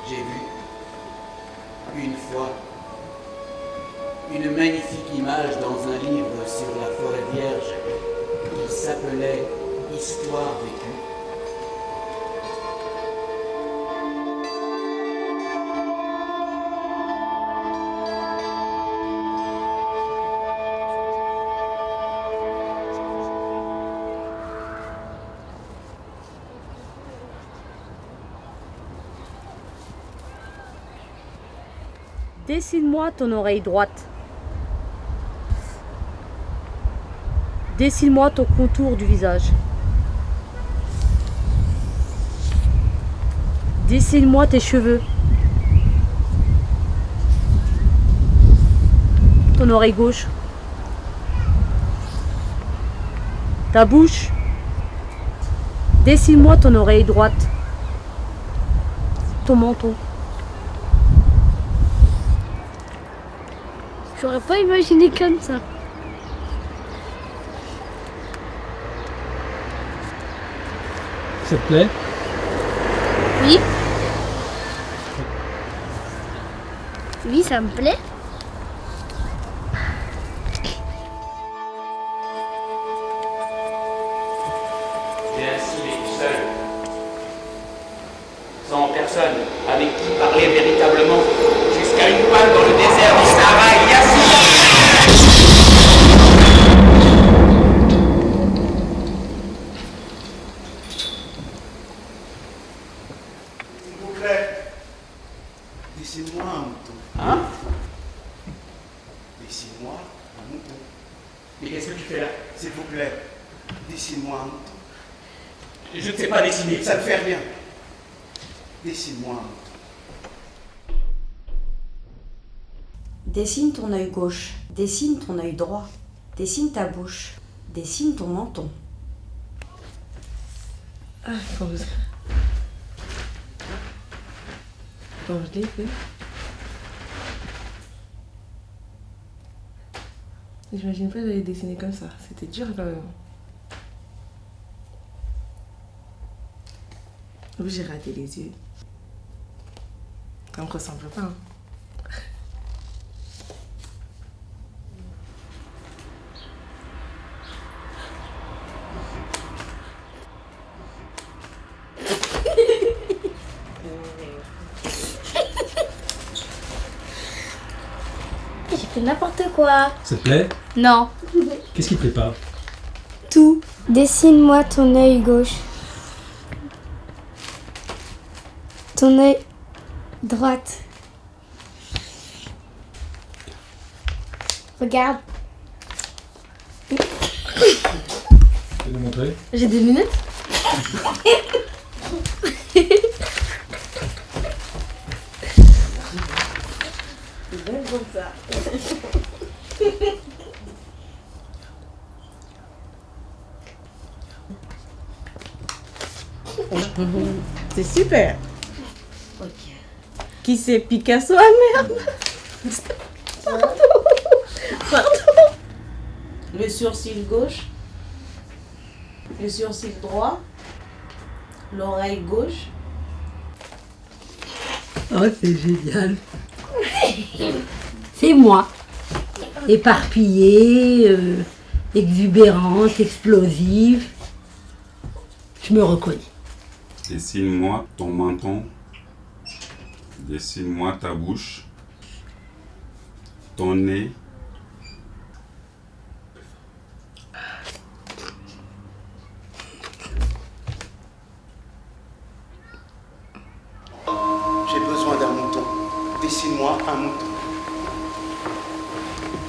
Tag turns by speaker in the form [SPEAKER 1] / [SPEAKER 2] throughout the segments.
[SPEAKER 1] J'ai vu, une fois, une magnifique image dans un livre sur la forêt vierge. Il s'appelait Histoire vécue.
[SPEAKER 2] Dessine-moi ton oreille droite. Dessine-moi ton contour du visage. Dessine-moi tes cheveux. Ton oreille gauche. Ta bouche. Dessine-moi ton oreille droite. Ton menton. J'aurais pas imaginé comme ça.
[SPEAKER 3] Ça te plaît?
[SPEAKER 2] Oui. Oui, ça me plaît.
[SPEAKER 1] Et ainsi il est seul, sans personne avec qui parler véritablement, jusqu'à une panne dans le désert du Sahara il y a 6 ans.
[SPEAKER 4] S'il vous plaît, dessine-moi un mouton.
[SPEAKER 1] Hein?
[SPEAKER 4] Dessine-moi un mouton.
[SPEAKER 1] Mais qu'est-ce que tu fais là?
[SPEAKER 4] S'il vous plaît, dessine-moi un mouton.
[SPEAKER 1] Je ne sais pas dessiner.
[SPEAKER 4] Ça ne fait rien. Dessine-moi un mouton.
[SPEAKER 5] Dessine ton œil gauche, dessine ton œil droit, dessine ta bouche, dessine ton menton.
[SPEAKER 6] Ah, quand je l'ai fait. J'imagine pas d'aller dessiner comme ça. C'était dur quand même. En plus, j'ai raté les yeux. Ça me ressemble pas. Hein.
[SPEAKER 2] J'ai fait n'importe quoi.
[SPEAKER 3] Ça te plaît?
[SPEAKER 2] Non.
[SPEAKER 3] Qu'est-ce qui te plaît pas?
[SPEAKER 2] Tout. Dessine-moi ton œil gauche. Ton œil droite. Regarde.
[SPEAKER 3] Tu peux nous montrer?
[SPEAKER 6] J'ai des lunettes. C'est bien comme ça. C'est super.
[SPEAKER 5] Ok.
[SPEAKER 6] Qui c'est Picasso? Ah merde. Pardon.
[SPEAKER 5] Le sourcil gauche, le sourcil droit, l'oreille gauche.
[SPEAKER 7] Oh, c'est génial. C'est moi. Éparpillée, exubérante, explosive. Je me reconnais.
[SPEAKER 8] Dessine-moi ton menton. Dessine-moi ta bouche. Ton nez.
[SPEAKER 4] J'ai besoin d'un mouton. Dessine-moi un mouton.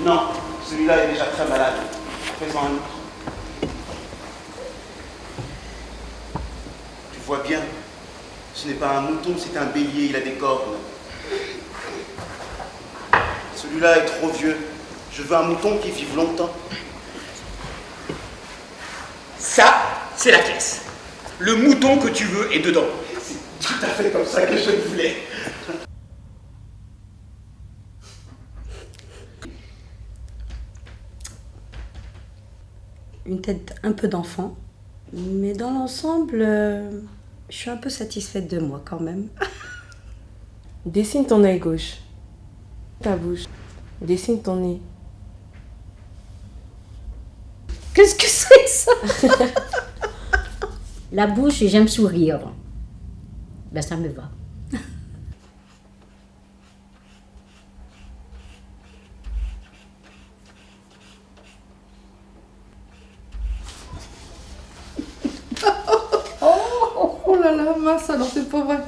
[SPEAKER 4] Non, celui-là est déjà très malade. Fais-en un autre. Tu vois bien, ce n'est pas un mouton, c'est un bélier, il a des cornes. Celui-là est trop vieux. Je veux un mouton qui vive longtemps.
[SPEAKER 1] Ça, c'est la caisse. Le mouton que tu veux est dedans.
[SPEAKER 4] C'est tout à fait comme ça que je le voulais.
[SPEAKER 5] Une tête un peu d'enfant, mais dans l'ensemble, je suis un peu satisfaite de moi quand même.
[SPEAKER 6] Dessine ton œil gauche. Ta bouche. Dessine ton nez.
[SPEAKER 7] Qu'est-ce que c'est ça? La bouche, j'aime sourire. Ben ça me va.
[SPEAKER 6] Oh là là, mince, alors c'est pas vrai.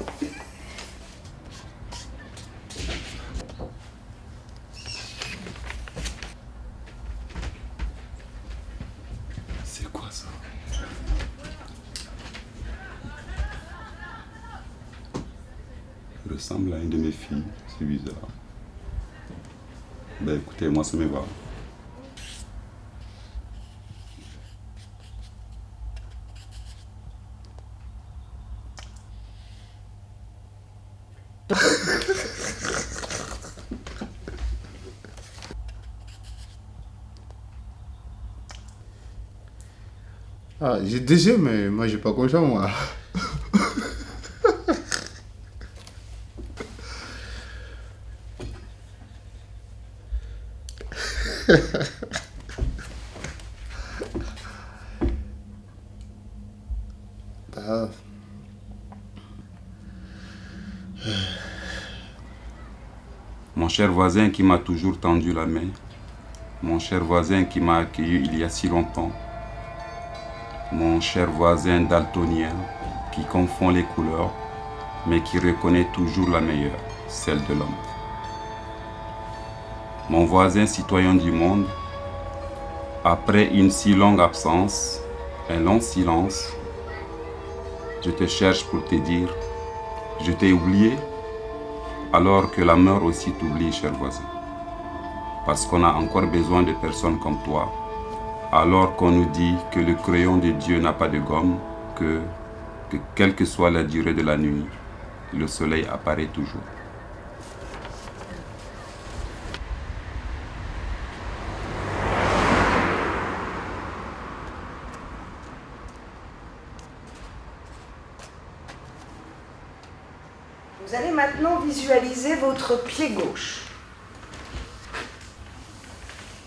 [SPEAKER 8] C'est quoi ça? Il ressemble à une de mes filles, c'est bizarre. Ben écoutez, moi ça me va.
[SPEAKER 9] Ah, j'ai déjà, mais moi j'ai pas comme ça, moi. Ah.
[SPEAKER 8] Mon cher voisin qui m'a toujours tendu la main, mon cher voisin qui m'a accueilli il y a si longtemps, mon cher voisin daltonien qui confond les couleurs, mais qui reconnaît toujours la meilleure, celle de l'homme. Mon voisin citoyen du monde, après une si longue absence, un long silence, je te cherche pour te dire, je t'ai oublié, alors que la mort aussi t'oublie, cher voisin. Parce qu'on a encore besoin de personnes comme toi, alors qu'on nous dit que le crayon de Dieu n'a pas de gomme, que quelle que soit la durée de la nuit, le soleil apparaît toujours.
[SPEAKER 5] Vous allez maintenant visualiser votre pied gauche.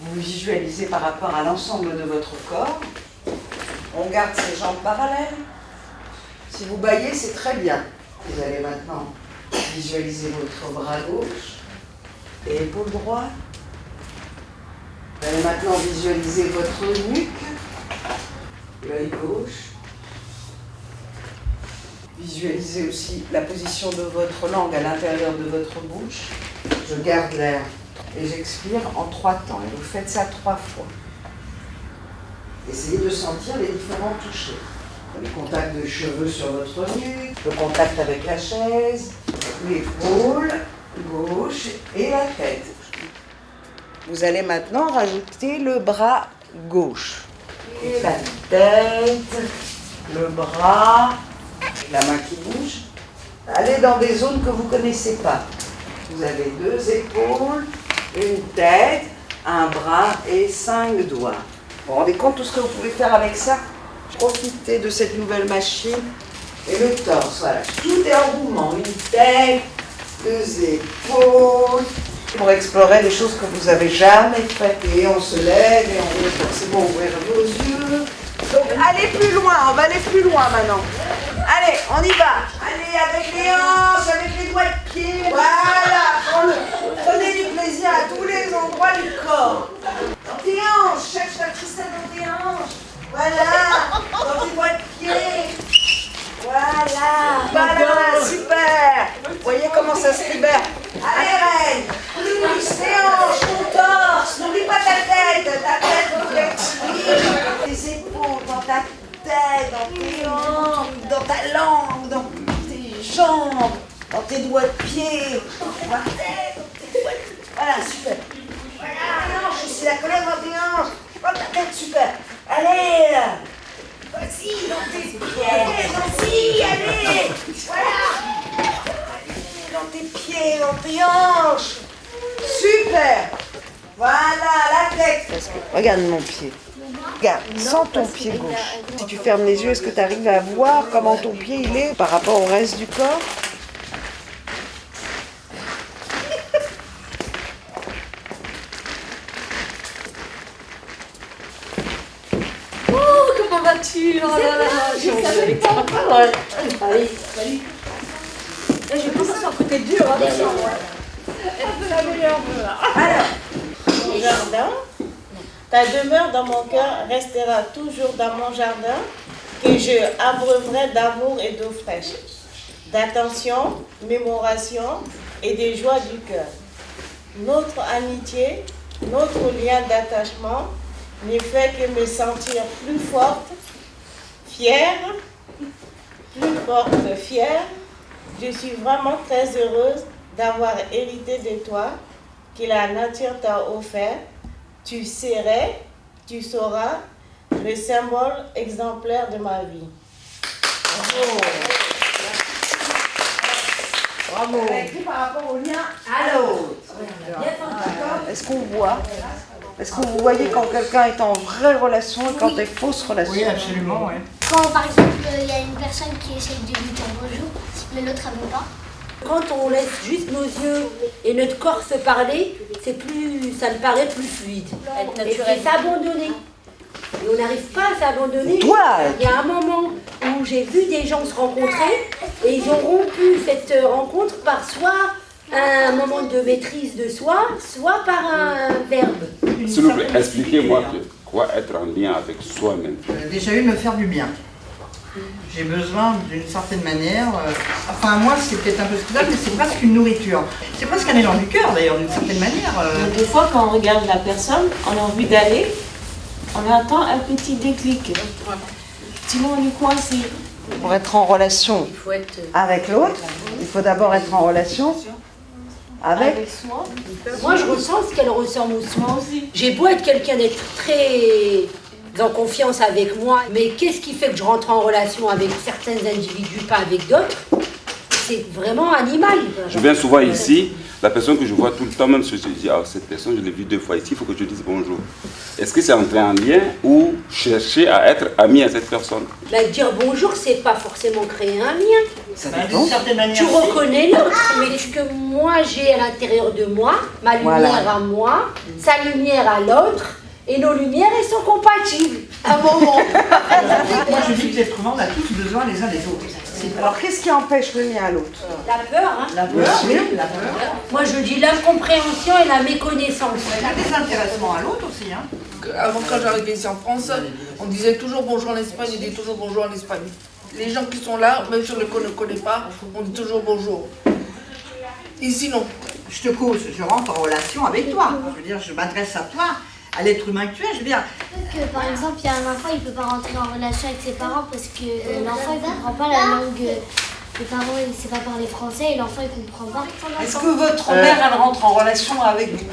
[SPEAKER 5] Vous visualisez par rapport à l'ensemble de votre corps. On garde ses jambes parallèles. Si vous baillez, c'est très bien. Vous allez maintenant visualiser votre bras gauche et épaule droite. Vous allez maintenant visualiser votre nuque, l'œil gauche. Visualisez aussi la position de votre langue à l'intérieur de votre bouche. Je garde l'air et j'expire en 3 temps. Et vous faites ça 3 fois. Essayez de sentir les différents touchés. Le contact de cheveux sur votre nuque, le contact avec la chaise, l'épaule gauche et la tête. Vous allez maintenant rajouter le bras gauche. Et la tête, le bras, la main qui bouge. Allez dans des zones que vous ne connaissez pas. Vous avez 2 épaules, une tête, un bras et 5 doigts. Vous vous rendez compte de tout ce que vous pouvez faire avec ça? Profitez de cette nouvelle machine. Et le torse, voilà. Tout est en mouvement. Une tête, 2 épaules. Pour explorer des choses que vous n'avez jamais faites. Et on se lève et on veut forcément ouvrir vos yeux. Donc allez plus loin, on va aller plus loin maintenant. Allez, on y va. Allez, avec les hanches, avec les doigts de pied. Voilà, prenez du plaisir à tous les endroits du corps. Dans tes hanches, cherche la Christelle dans tes hanches. Voilà, dans tes doigts de pied. Voilà, super. Vous voyez comment ça se libère. Allez, reine. Plus, tes hanches, ton torse. N'oublie pas ta tête flexible. Tes épaules, dans ta tête, dans tes hanches, dans ta langue, dans tes jambes, dans tes doigts de pied, dans ta tête, dans tes doigts de pied. Voilà, super. Voilà, les hanches ici, la colonne dans tes hanches, dans ta tête, super. Allez, là. Vas-y, dans tes pieds, vas-y, allez. Voilà. Allez, dans tes pieds, dans tes hanches. Super. Voilà, la tête. Regarde mon pied. Regarde, sens ton pied gauche. Si tu fermes les yeux, est-ce que tu arrives à voir comment ton pied il est par rapport au reste du corps?
[SPEAKER 10] voiture. Oh là là, je savais pas. Allez, salut. Là, j'ai commencé à côté dur. Hein, c'est la meilleure.
[SPEAKER 11] Alors, mon jardin, ta demeure dans mon cœur restera toujours dans mon jardin, que je abreuverai d'amour et d'eau fraîche, d'attention, mémoration et de joie du cœur. Notre amitié, notre lien d'attachement ne fait que me sentir plus forte, fière, Je suis vraiment très heureuse d'avoir hérité de toi, que la nature t'a offert. Tu serais, tu seras le symbole exemplaire de ma vie.
[SPEAKER 5] Bravo. Bravo. Par rapport au lien à l'autre. Est-ce qu'on voit? Est-ce que vous voyez quand quelqu'un est en vraie relation et quand est fausse relation?
[SPEAKER 12] Oui, absolument, oui.
[SPEAKER 2] Quand par exemple il y a une personne qui essaye de lui dire bonjour, mais l'autre ne veut pas.
[SPEAKER 10] Quand on laisse juste nos yeux et notre corps se parler, ça me paraît plus fluide. Et c'est s'abandonner. Et on n'arrive pas à s'abandonner.
[SPEAKER 5] Toi,
[SPEAKER 10] il y a un moment où j'ai vu des gens se rencontrer et ils ont rompu cette rencontre par soit un moment de maîtrise de soi, soit par un verbe.
[SPEAKER 8] S'il vous plaît, expliquez-moi quoi être en lien avec soi-même.
[SPEAKER 12] Déjà me faire du bien. J'ai besoin d'une certaine manière, enfin moi c'est peut-être un peu scandale, mais c'est presque une nourriture. C'est presque un élan du cœur d'ailleurs d'une certaine manière.
[SPEAKER 11] Des fois quand on regarde la personne, on a envie d'aller, on attend un petit déclic. Sinon on est coincé.
[SPEAKER 5] pour être en relation avec l'autre, il faut d'abord être en relation avec
[SPEAKER 11] soi.
[SPEAKER 10] Moi, je ressens ce qu'elle ressent aussi. J'ai beau être quelqu'un d'être très en confiance avec moi, mais qu'est-ce qui fait que je rentre en relation avec certains individus, pas avec d'autres? C'est vraiment animal.
[SPEAKER 8] Je viens souvent ici, la personne que je vois tout le temps, même si je dis, ah, cette personne, je l'ai vue 2 fois ici, il faut que je dise bonjour. Est-ce que c'est entrer en lien ou chercher à être ami à cette personne?
[SPEAKER 10] Dire bonjour, c'est pas forcément créer un lien.
[SPEAKER 12] D'une certaine manière,
[SPEAKER 10] tu reconnais l'autre, mais ce que moi j'ai à l'intérieur de moi, ma lumière à moi, sa lumière à l'autre, et nos lumières, elles sont compatibles à un moment.
[SPEAKER 12] Moi je dis que l'être humain, on a tous besoin les uns des autres.
[SPEAKER 5] Alors qu'est-ce qui empêche le lien à l'autre?
[SPEAKER 10] La peur, hein.
[SPEAKER 12] La peur, oui, la peur.
[SPEAKER 10] Moi je dis l'incompréhension et la méconnaissance.
[SPEAKER 12] Le désintéressement à l'autre aussi. Hein.
[SPEAKER 6] Avant, quand j'arrivais ici en France, on disait toujours bonjour en Espagne, on dit toujours bonjour en Espagne. Les gens qui sont là, même si on ne les connaît pas, on dit toujours bonjour. Ici, non.
[SPEAKER 12] Je te cause, je rentre en relation avec toi. Je veux dire, je m'adresse à toi, à l'être humain que tu es. Je veux dire,
[SPEAKER 2] Que, par exemple, il y a un enfant, il ne peut pas rentrer en relation avec ses parents parce que l'enfant ne comprend pas la langue. Les parents, il ne sait pas parler français et l'enfant, il ne comprend pas.
[SPEAKER 5] Est-ce que votre mère, elle rentre en relation avec vous?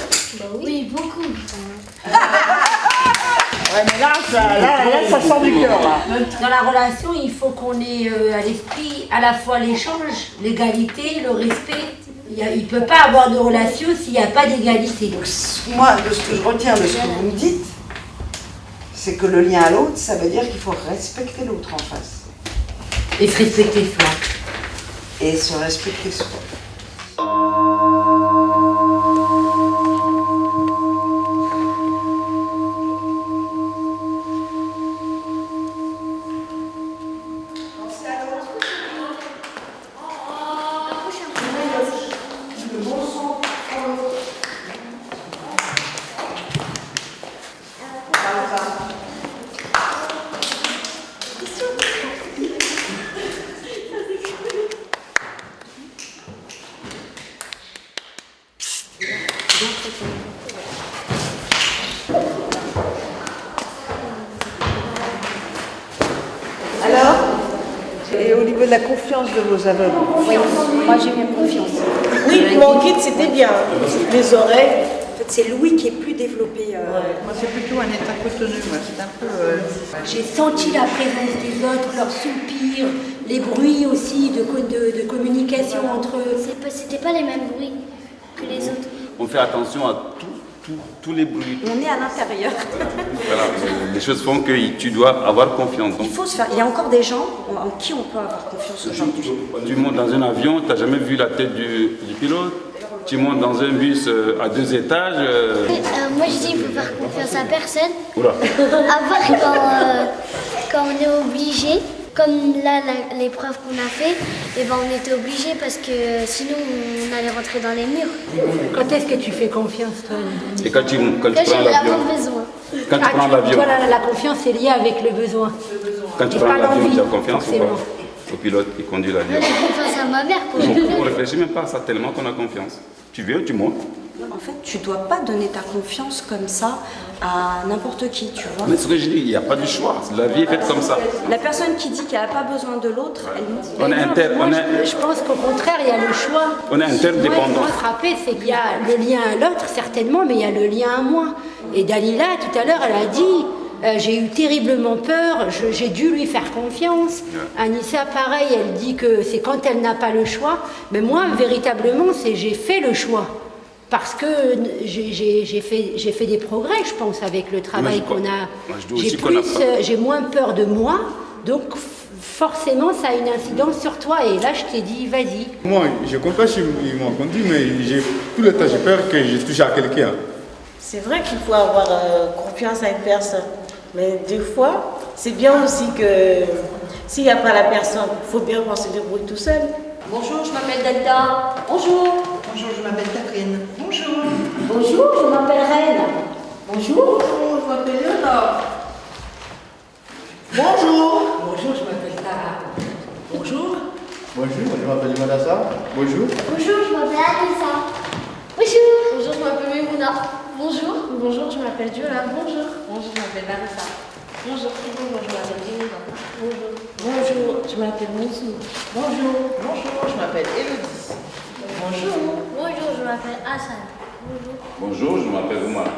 [SPEAKER 2] Oui, beaucoup.
[SPEAKER 12] ouais, mais là, ça sort du cœur.
[SPEAKER 10] Dans la relation, il faut qu'on ait à l'esprit à la fois l'échange, l'égalité, le respect. Il ne peut pas avoir de relation s'il n'y a pas d'égalité.
[SPEAKER 5] Moi, de ce que je retiens de ce que vous me dites, c'est que le lien à l'autre, ça veut dire qu'il faut respecter l'autre en face.
[SPEAKER 10] Et se respecter soi.
[SPEAKER 5] Et se respecter soi. Alors, et au niveau de la confiance de vos aveugles?
[SPEAKER 10] Oui, moi j'ai bien confiance.
[SPEAKER 11] Oui, mon guide c'était bien. Les oreilles.
[SPEAKER 6] En fait, c'est l'ouïe qui est plus développée.
[SPEAKER 12] Moi, c'est plutôt un état cotonneux. Moi, c'est un peu.
[SPEAKER 10] J'ai senti la présence des autres, leurs soupirs, les bruits aussi de communication entre eux.
[SPEAKER 2] C'était pas les mêmes bruits que les autres.
[SPEAKER 8] On fait attention à tous les bruits.
[SPEAKER 6] On est à l'intérieur.
[SPEAKER 8] Voilà, les choses font que tu dois avoir confiance. Donc,
[SPEAKER 6] Il faut se faire. Il y a encore des gens en qui on peut avoir confiance aujourd'hui.
[SPEAKER 8] tu montes dans un avion, tu n'as jamais vu la tête du pilote. Tu montes dans un bus à 2 étages.
[SPEAKER 2] Moi je dis qu'il faut faire confiance à personne.
[SPEAKER 8] Oula.
[SPEAKER 2] À part Quand on est obligé, comme là l'épreuve qu'on a fait, et ben on était obligé parce que sinon on allait rentrer dans les murs.
[SPEAKER 10] Quand est-ce que tu fais confiance, toi?
[SPEAKER 8] Et quand tu prends
[SPEAKER 2] J'ai
[SPEAKER 8] l'avion,
[SPEAKER 2] vraiment besoin.
[SPEAKER 8] quand tu prends l'avion,
[SPEAKER 10] Toi, la confiance est liée avec le besoin.
[SPEAKER 8] quand tu
[SPEAKER 10] Et
[SPEAKER 8] prends
[SPEAKER 10] pas
[SPEAKER 8] l'avion,
[SPEAKER 10] l'envie,
[SPEAKER 8] tu as confiance ou
[SPEAKER 10] forcément.
[SPEAKER 8] pas au pilote qui conduit l'avion?
[SPEAKER 2] Moi j'ai confiance à ma mère pour
[SPEAKER 8] On ne réfléchit même pas à ça tellement qu'on a confiance. Tu viens, tu montes.
[SPEAKER 13] En fait, tu dois pas donner ta confiance comme ça à n'importe qui, tu vois.
[SPEAKER 8] Mais ce que je dis, il n'y a pas de choix. La vie est faite comme ça.
[SPEAKER 13] La personne qui dit qu'elle n'a pas besoin de l'autre, elle ment.
[SPEAKER 10] Je pense qu'au contraire, il y a le choix.
[SPEAKER 8] On est interdépendants.
[SPEAKER 10] Ce qui m'a frappé, c'est qu'il y a le lien à l'autre, certainement, mais il y a le lien à moi. Et Dalila, tout à l'heure, elle a dit, j'ai eu terriblement peur, j'ai dû lui faire confiance. Anissa, pareil, elle dit que c'est quand elle n'a pas le choix. Mais moi, véritablement, j'ai fait le choix. Parce que j'ai fait des progrès, je pense, avec le travail qu'on a. J'ai moins peur de moi, donc forcément, ça a une incidence sur toi. Et là, je t'ai dit, vas-y.
[SPEAKER 9] Moi, je ne compte pas sur mon conduit, mais tout le temps, j'ai peur que je touche à quelqu'un.
[SPEAKER 11] C'est vrai qu'il faut avoir confiance à une personne. Mais des fois, c'est bien aussi que s'il n'y a pas la personne, il faut bien qu'on se débrouille tout seul.
[SPEAKER 10] Bonjour, je m'appelle Delta. Bonjour.
[SPEAKER 12] Bonjour, je m'appelle Catherine. Bonjour.
[SPEAKER 10] Bonjour, je m'appelle Reine. Bonjour.
[SPEAKER 6] Bonjour, je m'appelle Léonard.
[SPEAKER 12] Bonjour.
[SPEAKER 10] Bonjour, je m'appelle Tara. Bonjour.
[SPEAKER 9] Bonjour, je m'appelle Madassa. Bonjour.
[SPEAKER 2] Bonjour, je m'appelle Anissa. Bonjour.
[SPEAKER 14] Bonjour, je m'appelle Memouna. Bonjour. Bonjour, je m'appelle Diola. Bonjour. Bonjour, je m'appelle Larissa. Bonjour. Bonjour, je m'appelle Diola. Bonjour.
[SPEAKER 11] Bonjour, je m'appelle Missou.
[SPEAKER 12] Bonjour. Bonjour, je m'appelle Élodie.
[SPEAKER 2] Bonjour. Bonjour, je m'appelle Hassan. Bonjour.
[SPEAKER 8] Bonjour, je m'appelle Oumar.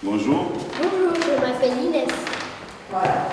[SPEAKER 8] Bonjour.
[SPEAKER 2] Bonjour, je m'appelle Inès.
[SPEAKER 12] Voilà.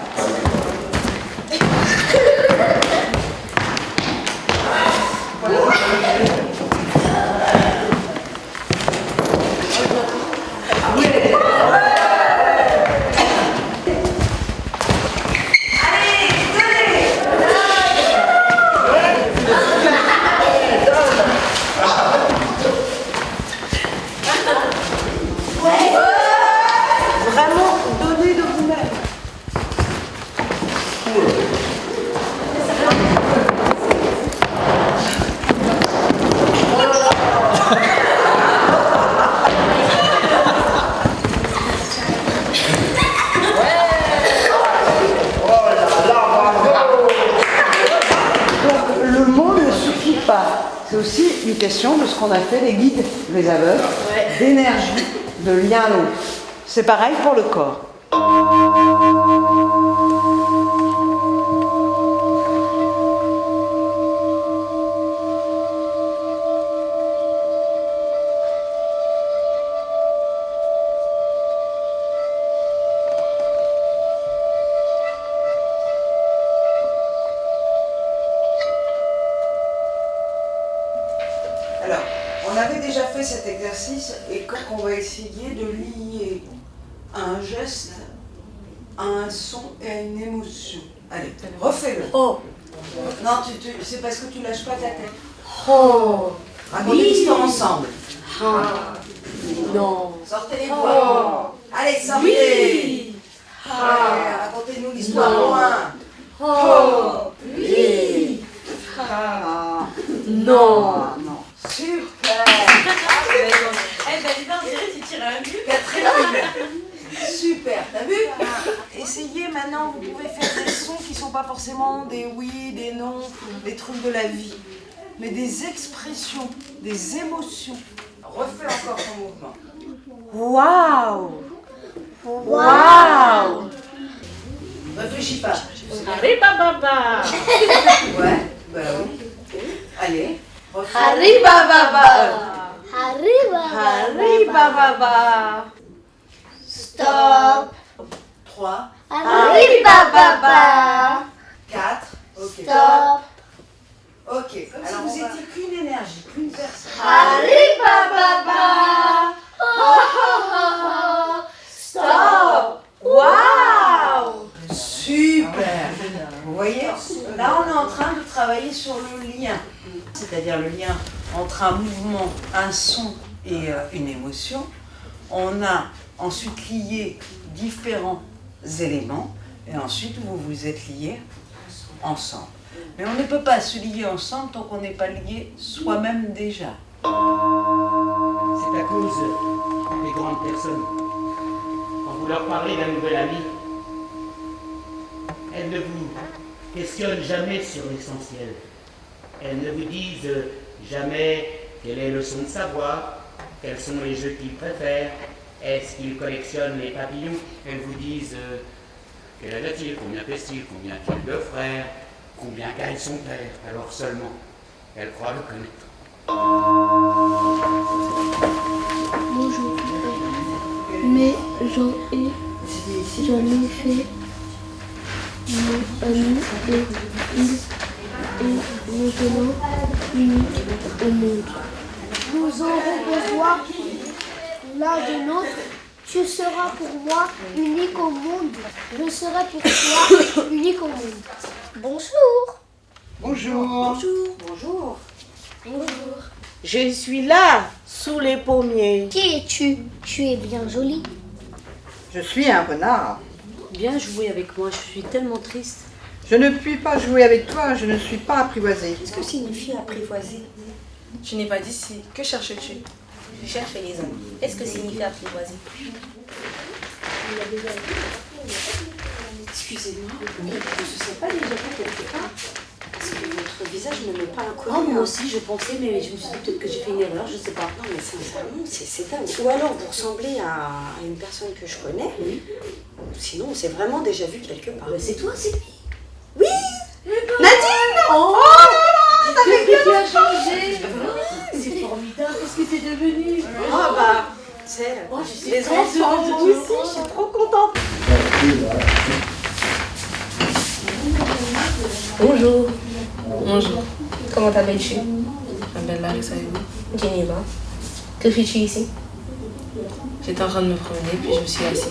[SPEAKER 11] Vraiment, donnez de vous-même.
[SPEAKER 5] Donc le mot ne suffit pas. C'est aussi une question de ce qu'on a fait les guides, les aveugles, d'énergie, de lien à l'autre. C'est pareil pour le corps. Alors, on avait déjà fait cet exercice et on va essayer de lier un geste à un son et à une émotion. Allez, refais-le.
[SPEAKER 10] Oh.
[SPEAKER 5] Non, c'est parce que tu lâches pas ta tête.
[SPEAKER 10] Oh.
[SPEAKER 5] Racontez l'histoire ensemble.
[SPEAKER 10] Ah. Non.
[SPEAKER 5] Sortez les doigts. Allez, sortez.
[SPEAKER 10] Oui.
[SPEAKER 5] Allez, racontez-nous l'histoire loin.
[SPEAKER 10] Oh.
[SPEAKER 5] Oui.
[SPEAKER 10] Non.
[SPEAKER 5] Non. Super.
[SPEAKER 14] Eh ben, dis donc, on dirait que tu tires un but.
[SPEAKER 5] Catherine. Super, t'as vu? Essayez maintenant, vous pouvez faire des sons qui sont pas forcément des oui, des non, des trucs de la vie, mais des expressions, des émotions. Refais encore ton mouvement. Waouh! Waouh! Réfléchis pas.
[SPEAKER 11] Arriba baba.
[SPEAKER 5] Ouais, bah oui. Allez. refais.
[SPEAKER 11] Arriba baba.
[SPEAKER 2] Arriba.
[SPEAKER 11] Baba.
[SPEAKER 2] Stop.
[SPEAKER 5] 3.
[SPEAKER 2] Arriba baba.
[SPEAKER 5] 4. Ok.
[SPEAKER 2] Stop.
[SPEAKER 5] Ok. Alors vous étiez qu'une énergie, qu'une personne.
[SPEAKER 2] Arriba baba.
[SPEAKER 11] Stop. Wow.
[SPEAKER 5] Super. Vous voyez, là on est en train de travailler sur le lien, c'est-à-dire le lien entre un mouvement, un son et une émotion. On a ensuite lié différents éléments, Et ensuite, vous vous êtes liés ensemble. Mais on ne peut pas se lier ensemble tant qu'on n'est pas lié soi-même déjà.
[SPEAKER 1] C'est à cause des grandes personnes. Quand vous leur parlez d'un nouvel ami, elles ne vous questionnent jamais sur l'essentiel. Elles ne vous disent jamais quel est le son de sa voix, quels sont les jeux qu'il préfère, est-ce qu'il collectionne les papillons. Elles vous disent quel âge a-t-il, combien pèse-t-il, combien a-t-il de frères, combien gagne son père. Alors seulement, elles croient le connaître.
[SPEAKER 2] Bonjour. Mais j'en ai fait mon ami et il est maintenant unique au monde. Nous aurons besoin l'un de l'autre. Tu seras pour moi unique au monde. Je serai pour toi unique au monde. Bonjour.
[SPEAKER 5] Bonjour.
[SPEAKER 11] Bonjour.
[SPEAKER 5] Bonjour.
[SPEAKER 2] Bonjour.
[SPEAKER 11] Je suis là, sous les pommiers.
[SPEAKER 2] Qui es-tu? Tu es bien jolie.
[SPEAKER 12] Je suis un renard.
[SPEAKER 10] Viens jouer avec moi, je suis tellement triste.
[SPEAKER 12] Je ne puis pas jouer avec toi, je ne suis pas apprivoisée.
[SPEAKER 13] Qu'est-ce que signifie apprivoiser?
[SPEAKER 14] Tu n'es pas d'ici. Que cherches-tu?
[SPEAKER 13] Je cherche les amis. Qu'est-ce que signifie apprivoiser? Excusez-moi, mais je ne sais pas déjà fait quelque part. Parce que votre visage ne m'est pas inconnu.
[SPEAKER 10] Oh, moi aussi je pensais, mais je me suis dit peut-être que j'ai fait une erreur, je sais pas.
[SPEAKER 13] Non, mais sincèrement, c'est dingue. Ou alors vous ressemblez à une personne que je connais.
[SPEAKER 10] Oui.
[SPEAKER 13] Sinon, on s'est vraiment déjà vu quelque part.
[SPEAKER 10] C'est toi, c'est lui.
[SPEAKER 13] Oui. Nadine.
[SPEAKER 10] Oh,
[SPEAKER 13] ça fait
[SPEAKER 10] que tu as changé. C'est formidable, qu'est-ce que tu es devenue?
[SPEAKER 13] Oh bah, c'est les enfants, moi aussi, je suis trop contente.
[SPEAKER 14] Bonjour. Bonjour. Comment t'appelles-tu? Je m'appelle Larissa et vous?
[SPEAKER 13] Geneva.
[SPEAKER 14] Que fais-tu ici? J'étais en train de me promener, puis je me suis assise.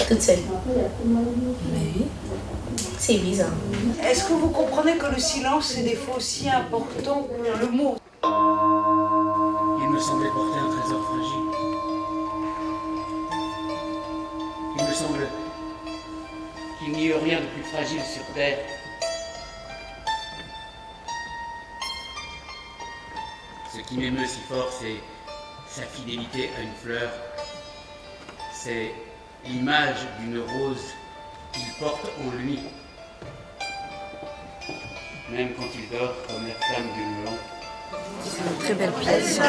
[SPEAKER 14] Toute seule. Mais oui. C'est bizarre.
[SPEAKER 5] Est-ce que vous comprenez que le silence est des fois aussi important que le mot?
[SPEAKER 1] Il me semblait porter un trésor fragile. Il me semble qu'il n'y eut rien de plus fragile sur Terre. Ce qui m'émeut si fort, c'est sa fidélité à une fleur. C'est l'image d'une rose qu'il porte en lui. Même quand il dort comme la flamme d'une lampe.
[SPEAKER 13] C'est une très belle pièce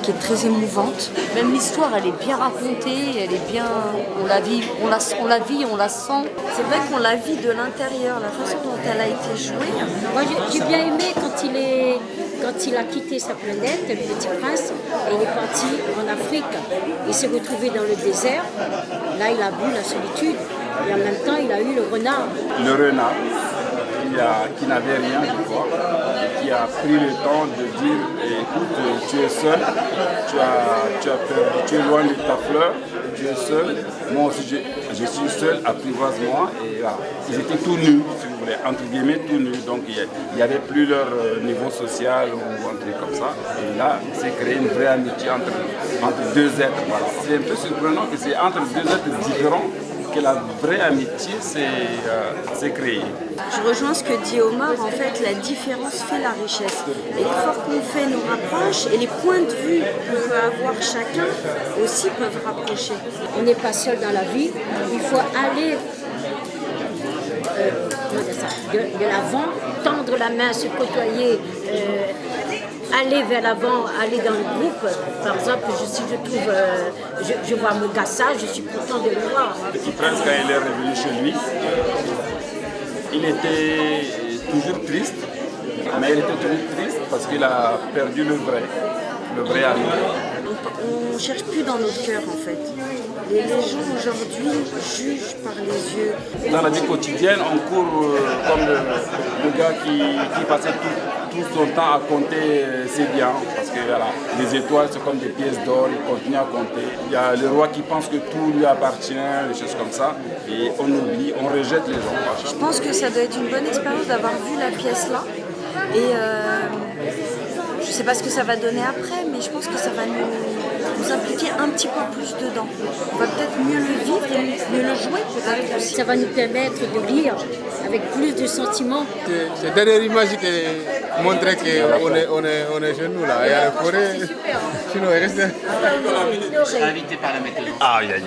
[SPEAKER 13] qui est très émouvante.
[SPEAKER 7] Même l'histoire, elle est bien racontée, elle est bien, on la vit, on la sent.
[SPEAKER 13] C'est vrai qu'on la vit de l'intérieur, la façon dont elle a été jouée.
[SPEAKER 7] Moi, j'ai bien aimé quand il a quitté sa planète, le Petit Prince, et il est parti en Afrique. Il s'est retrouvé dans le désert. Là, il a vu la solitude, et en même temps, il a eu le renard.
[SPEAKER 8] Le renard qui n'avait rien, qui a pris le temps de dire écoute, tu es seul, tu as peur, tu es loin de ta fleur, tu es seul, moi aussi je suis seul, apprivoise-moi. Et voilà. Ils étaient tout nus, si vous voulez, entre guillemets tout nus, donc il n'y avait plus leur niveau social ou un truc comme ça. Et là, c'est créé une vraie amitié entre deux êtres. Voilà. C'est un peu surprenant que c'est entre deux êtres différents que la vraie amitié s'est créée.
[SPEAKER 13] Je rejoins ce que dit Omar, en fait, la différence fait la richesse. Et le fort qu'on fait nous rapproche, et les points de vue qu'on peut avoir chacun aussi peuvent rapprocher.
[SPEAKER 7] On n'est pas seul dans la vie, il faut aller de l'avant, tendre la main, se côtoyer, aller vers l'avant, aller dans le groupe. Par exemple, si je vois Mogassa, je suis content de le voir.
[SPEAKER 8] Le Petit Prince, quand il est revenu chez lui, il était toujours triste, mais il était toujours triste parce qu'il a perdu le vrai ami.
[SPEAKER 13] On ne cherche plus dans notre cœur, en fait. Les gens aujourd'hui jugent par les yeux.
[SPEAKER 8] Dans la vie quotidienne, on court comme le gars qui passait tout son temps à compter ses biens. Parce que voilà, les étoiles, c'est comme des pièces d'or, il continue à compter. Il y a le roi qui pense que tout lui appartient, des choses comme ça. Et on oublie, on rejette les gens.
[SPEAKER 13] Je pense que ça doit être une bonne expérience d'avoir vu la pièce là. Et je ne sais pas ce que ça va donner après, mais je pense que ça va nous
[SPEAKER 7] vous impliquer un petit peu plus dedans. On va peut-être mieux le vivre, mieux le jouer peut-être aussi. Ça va nous permettre de lire avec plus de sentiments.
[SPEAKER 9] C'est la dernière image qui montrait qu'on est chez nous là. Il y a la forêt. Sinon, il reste.
[SPEAKER 1] Je serai invité par la météo.
[SPEAKER 9] Ah, il y a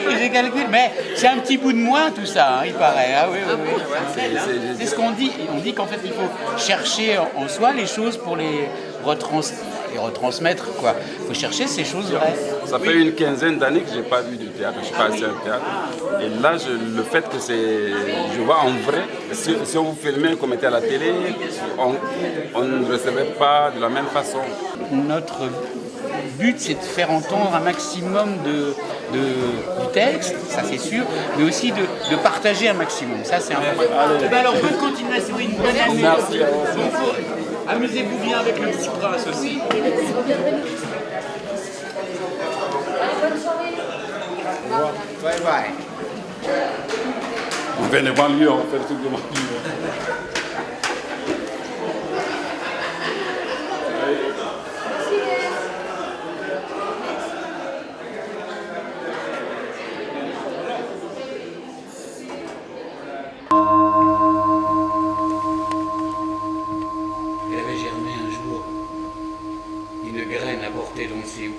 [SPEAKER 1] Oui, j'ai calculé. Mais c'est un petit bout de moins tout ça, hein, il paraît. Ah, oui. C'est ce qu'on dit. On dit qu'en fait, il faut chercher en soi les choses pour les retransmettre, quoi. Il faut chercher ces choses vraies.
[SPEAKER 8] Ça fait une quinzaine d'années que je n'ai pas vu du théâtre, je ne suis pas assis au théâtre. Et là, le fait que je vois en vrai, si on vous filmait comme était à la télé, on ne recevait pas de la même façon.
[SPEAKER 1] Notre but, c'est de faire entendre un maximum du texte, ça c'est sûr, mais aussi de partager un maximum. Ça, c'est important. Alors, bonne continuation, une bonne année.
[SPEAKER 8] Merci.
[SPEAKER 1] Amusez-vous bien avec le petit prince aussi.
[SPEAKER 9] Bye bye.
[SPEAKER 8] On fait les banlieues, on fait le truc de banlieue.
[SPEAKER 1] Il avait germé un jour une graine abortée d'on ne sait où.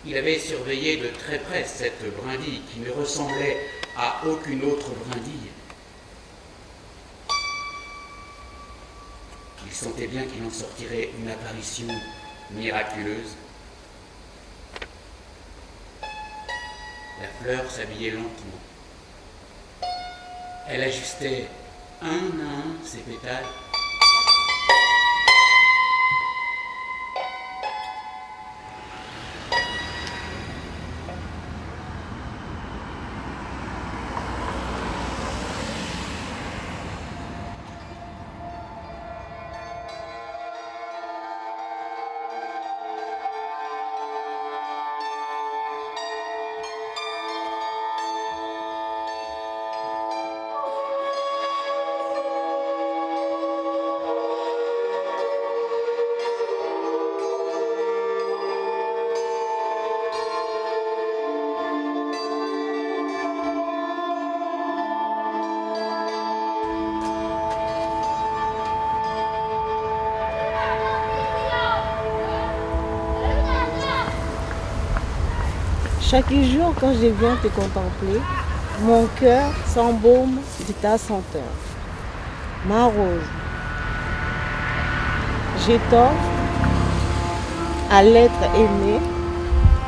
[SPEAKER 1] Il avait surveillé de très près cette brindille qui ne ressemblait à aucune autre brindille. Il sentait bien qu'il en sortirait une apparition miraculeuse. La fleur s'habillait lentement. Elle ajustait un à un ses pétales.
[SPEAKER 15] Chaque jour, quand je viens te contempler, mon cœur s'embaume de ta senteur. Ma rose, je t'offre à l'être aimé.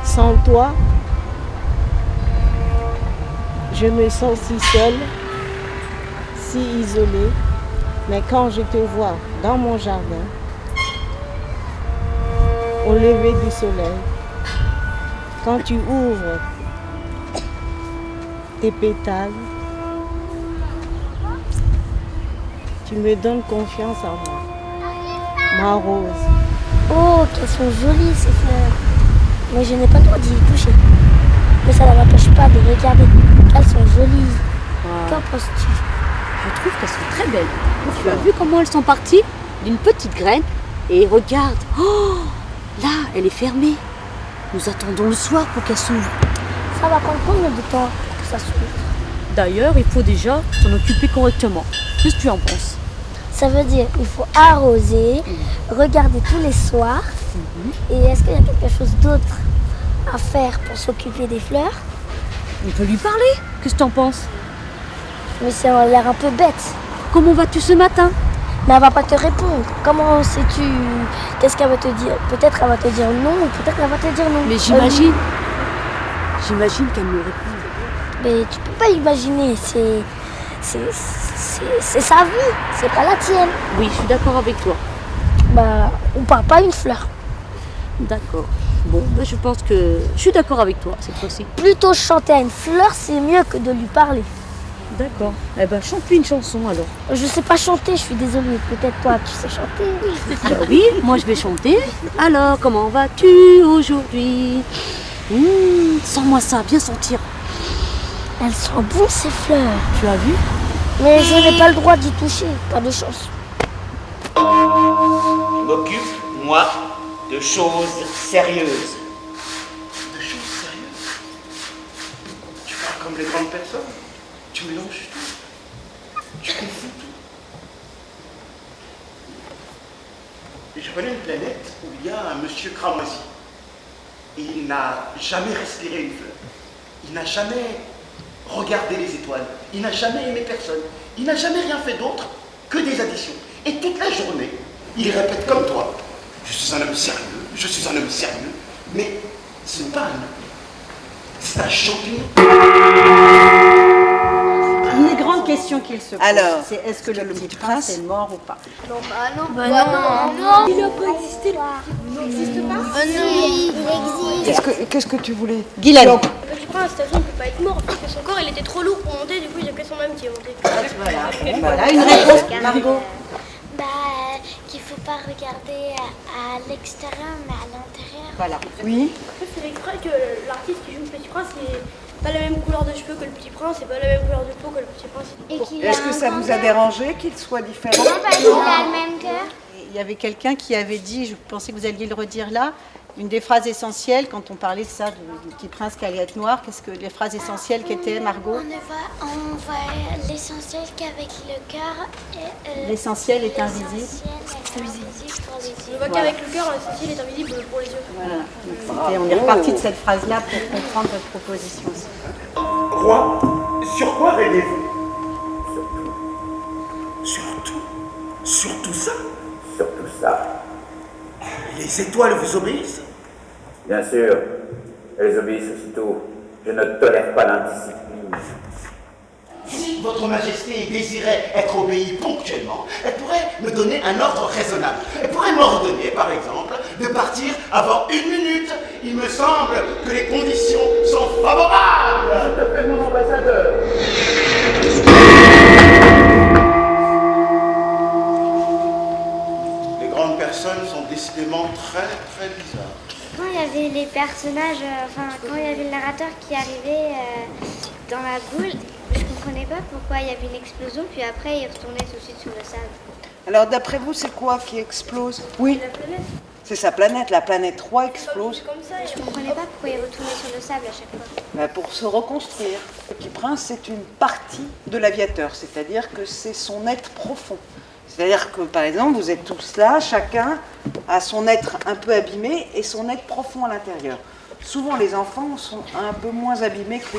[SPEAKER 15] Sans toi, je me sens si seule, si isolée. Mais quand je te vois dans mon jardin, au lever du soleil, quand tu ouvres tes pétales, tu me donnes confiance en moi. Ma rose.
[SPEAKER 2] Oh, qu'elles sont jolies ces fleurs. Mais je n'ai pas le droit d'y toucher. Mais ça ne m'empêche pas de regarder. Elles sont jolies. Qu'en penses-tu?
[SPEAKER 10] Je trouve qu'elles sont très belles. Tu as vu comment elles sont parties d'une petite graine et regarde. Oh, là, elle est fermée. Nous attendons le soir pour qu'elle s'ouvre.
[SPEAKER 2] Ça va prendre combien de temps pour que ça s'ouvre?
[SPEAKER 10] D'ailleurs, il faut déjà s'en occuper correctement. Qu'est-ce que tu en penses?
[SPEAKER 2] Ça veut dire qu'il faut arroser, regarder tous les soirs. Et est-ce qu'il y a quelque chose d'autre à faire pour s'occuper des fleurs?
[SPEAKER 10] On peut lui parler. Qu'est-ce que tu en penses?
[SPEAKER 2] Mais ça a l'air un peu bête.
[SPEAKER 10] Comment vas-tu ce matin?
[SPEAKER 2] Mais elle va pas te répondre. Comment sais-tu? Qu'est-ce qu'elle va te dire? Peut-être elle va te dire non, ou peut-être elle va te dire non.
[SPEAKER 10] Mais j'imagine. J'imagine qu'elle me répond.
[SPEAKER 2] Mais tu peux pas imaginer. C'est sa vie, c'est pas la tienne.
[SPEAKER 10] Oui, je suis d'accord avec toi.
[SPEAKER 2] Bah, on parle pas une fleur.
[SPEAKER 10] D'accord. Bon, bah, je pense que je suis d'accord avec toi cette fois-ci.
[SPEAKER 2] Plutôt chanter à une fleur, c'est mieux que de lui parler.
[SPEAKER 10] D'accord. Eh ben, chante-lui une chanson alors.
[SPEAKER 2] Je sais pas chanter, je suis désolée. Peut-être toi, tu sais chanter.
[SPEAKER 10] Bah oui, moi je vais chanter. Alors, comment vas-tu aujourd'hui? Sens-moi ça, bien sentir.
[SPEAKER 2] Elles sont bonnes ces fleurs.
[SPEAKER 10] Tu as vu?
[SPEAKER 2] Mais je n'ai pas le droit d'y toucher, pas de chance.
[SPEAKER 1] m'occupe, moi, de choses sérieuses.
[SPEAKER 4] De choses sérieuses. Tu parles comme les grandes personnes. Tu mélanges tout. Tu confonds tout. Et je connais une planète où il y a un monsieur cramoisi. Et il n'a jamais respiré une fleur. Il n'a jamais regardé les étoiles. Il n'a jamais aimé personne. Il n'a jamais rien fait d'autre que des additions. Et toute la journée, il répète comme toi. Je suis un homme sérieux, je suis un homme sérieux. Mais ce n'est pas un homme. C'est un champignon.
[SPEAKER 16] Une des grandes questions qu'il se pose,
[SPEAKER 5] Alors,
[SPEAKER 16] c'est est-ce que le petit prince est mort ou pas?
[SPEAKER 2] Non, bah non.
[SPEAKER 11] non.
[SPEAKER 2] Il n'a pas existé. Il n'existe pas. Il existe.
[SPEAKER 5] Qu'est-ce que tu voulais?
[SPEAKER 16] Guylaine.
[SPEAKER 2] Le petit prince, de toute façon, il ne peut pas être mort parce que son corps il était trop lourd pour monter, du coup il n'y a que son âme qui est montée.
[SPEAKER 16] Voilà, une réponse. Margot.
[SPEAKER 2] Qu'il ne faut pas regarder à l'extérieur mais à l'intérieur.
[SPEAKER 16] Voilà.
[SPEAKER 5] Oui.
[SPEAKER 2] En fait, c'est exprès que l'artiste qui joue le petit prince, c'est pas la même couleur de cheveux que le petit prince, c'est pas la même couleur de peau que le petit prince.
[SPEAKER 5] Est-ce que ça vous a dérangé qu'il soit différent?
[SPEAKER 2] Non, parce qu'il a le même cœur.
[SPEAKER 16] Il y avait quelqu'un qui avait dit, je pensais que vous alliez le redire là, une des phrases essentielles quand on parlait de ça, du petit prince qui allait être noir. Qu'est-ce que les phrases essentielles qu'étaient, Margot?
[SPEAKER 2] On voit l'essentiel qu'avec le cœur.
[SPEAKER 16] L'essentiel est invisible.
[SPEAKER 2] Pour les yeux. On voit
[SPEAKER 16] Voilà.
[SPEAKER 2] qu'avec le cœur, l'essentiel est invisible pour les yeux.
[SPEAKER 16] Voilà. Et on est reparti de cette phrase-là pour comprendre votre proposition aussi.
[SPEAKER 4] Roi, sur quoi rêvez-vous? Surtout ça?
[SPEAKER 17] Surtout ça.
[SPEAKER 4] Les étoiles vous obéissent?
[SPEAKER 17] Bien sûr, elles obéissent aussitôt. Je ne tolère pas l'indiscipline.
[SPEAKER 4] Si votre majesté désirait être obéie ponctuellement, elle pourrait me donner un ordre raisonnable. Elle pourrait m'ordonner, par exemple, de partir avant 1 minute. Il me semble que les conditions sont favorables. Je te fais mon ambassadeur. Les grandes personnes sont décidément très, très bizarres.
[SPEAKER 2] Quand il y avait les personnages, quand il y avait le narrateur qui arrivait dans la boule, je comprenais pas pourquoi il y avait une explosion, puis après il retournait tout de suite sur le sable.
[SPEAKER 5] Alors d'après vous, c'est quoi qui explose? Oui.
[SPEAKER 2] La planète.
[SPEAKER 5] C'est sa planète, la planète Roi explose.
[SPEAKER 2] Comme ça, je comprenais pas pourquoi il retournait sur le sable à chaque fois.
[SPEAKER 5] Pour se reconstruire. Le Petit Prince, c'est une partie de l'aviateur, c'est-à-dire que c'est son être profond. C'est-à-dire que, par exemple, vous êtes tous là, chacun a son être un peu abîmé et son être profond à l'intérieur. Souvent, les enfants sont un peu moins abîmés que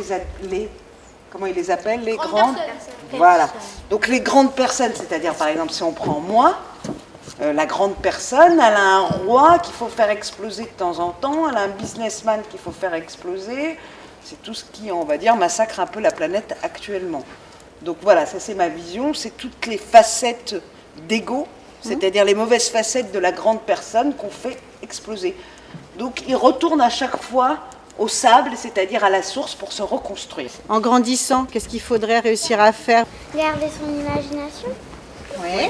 [SPEAKER 5] les comment ils les appellent, les grandes personnes. Voilà. Donc les grandes personnes, c'est-à-dire, par exemple, si on prend moi, la grande personne, elle a un roi qu'il faut faire exploser de temps en temps, elle a un businessman qu'il faut faire exploser. C'est tout ce qui, on va dire, massacre un peu la planète actuellement. Donc voilà, ça c'est ma vision, c'est toutes les facettes d'ego, c'est-à-dire les mauvaises facettes de la grande personne qu'on fait exploser. Donc il retourne à chaque fois au sable, c'est-à-dire à la source pour se reconstruire.
[SPEAKER 16] En grandissant, qu'est-ce qu'il faudrait réussir à faire?
[SPEAKER 2] Garder son imagination.
[SPEAKER 16] Oui.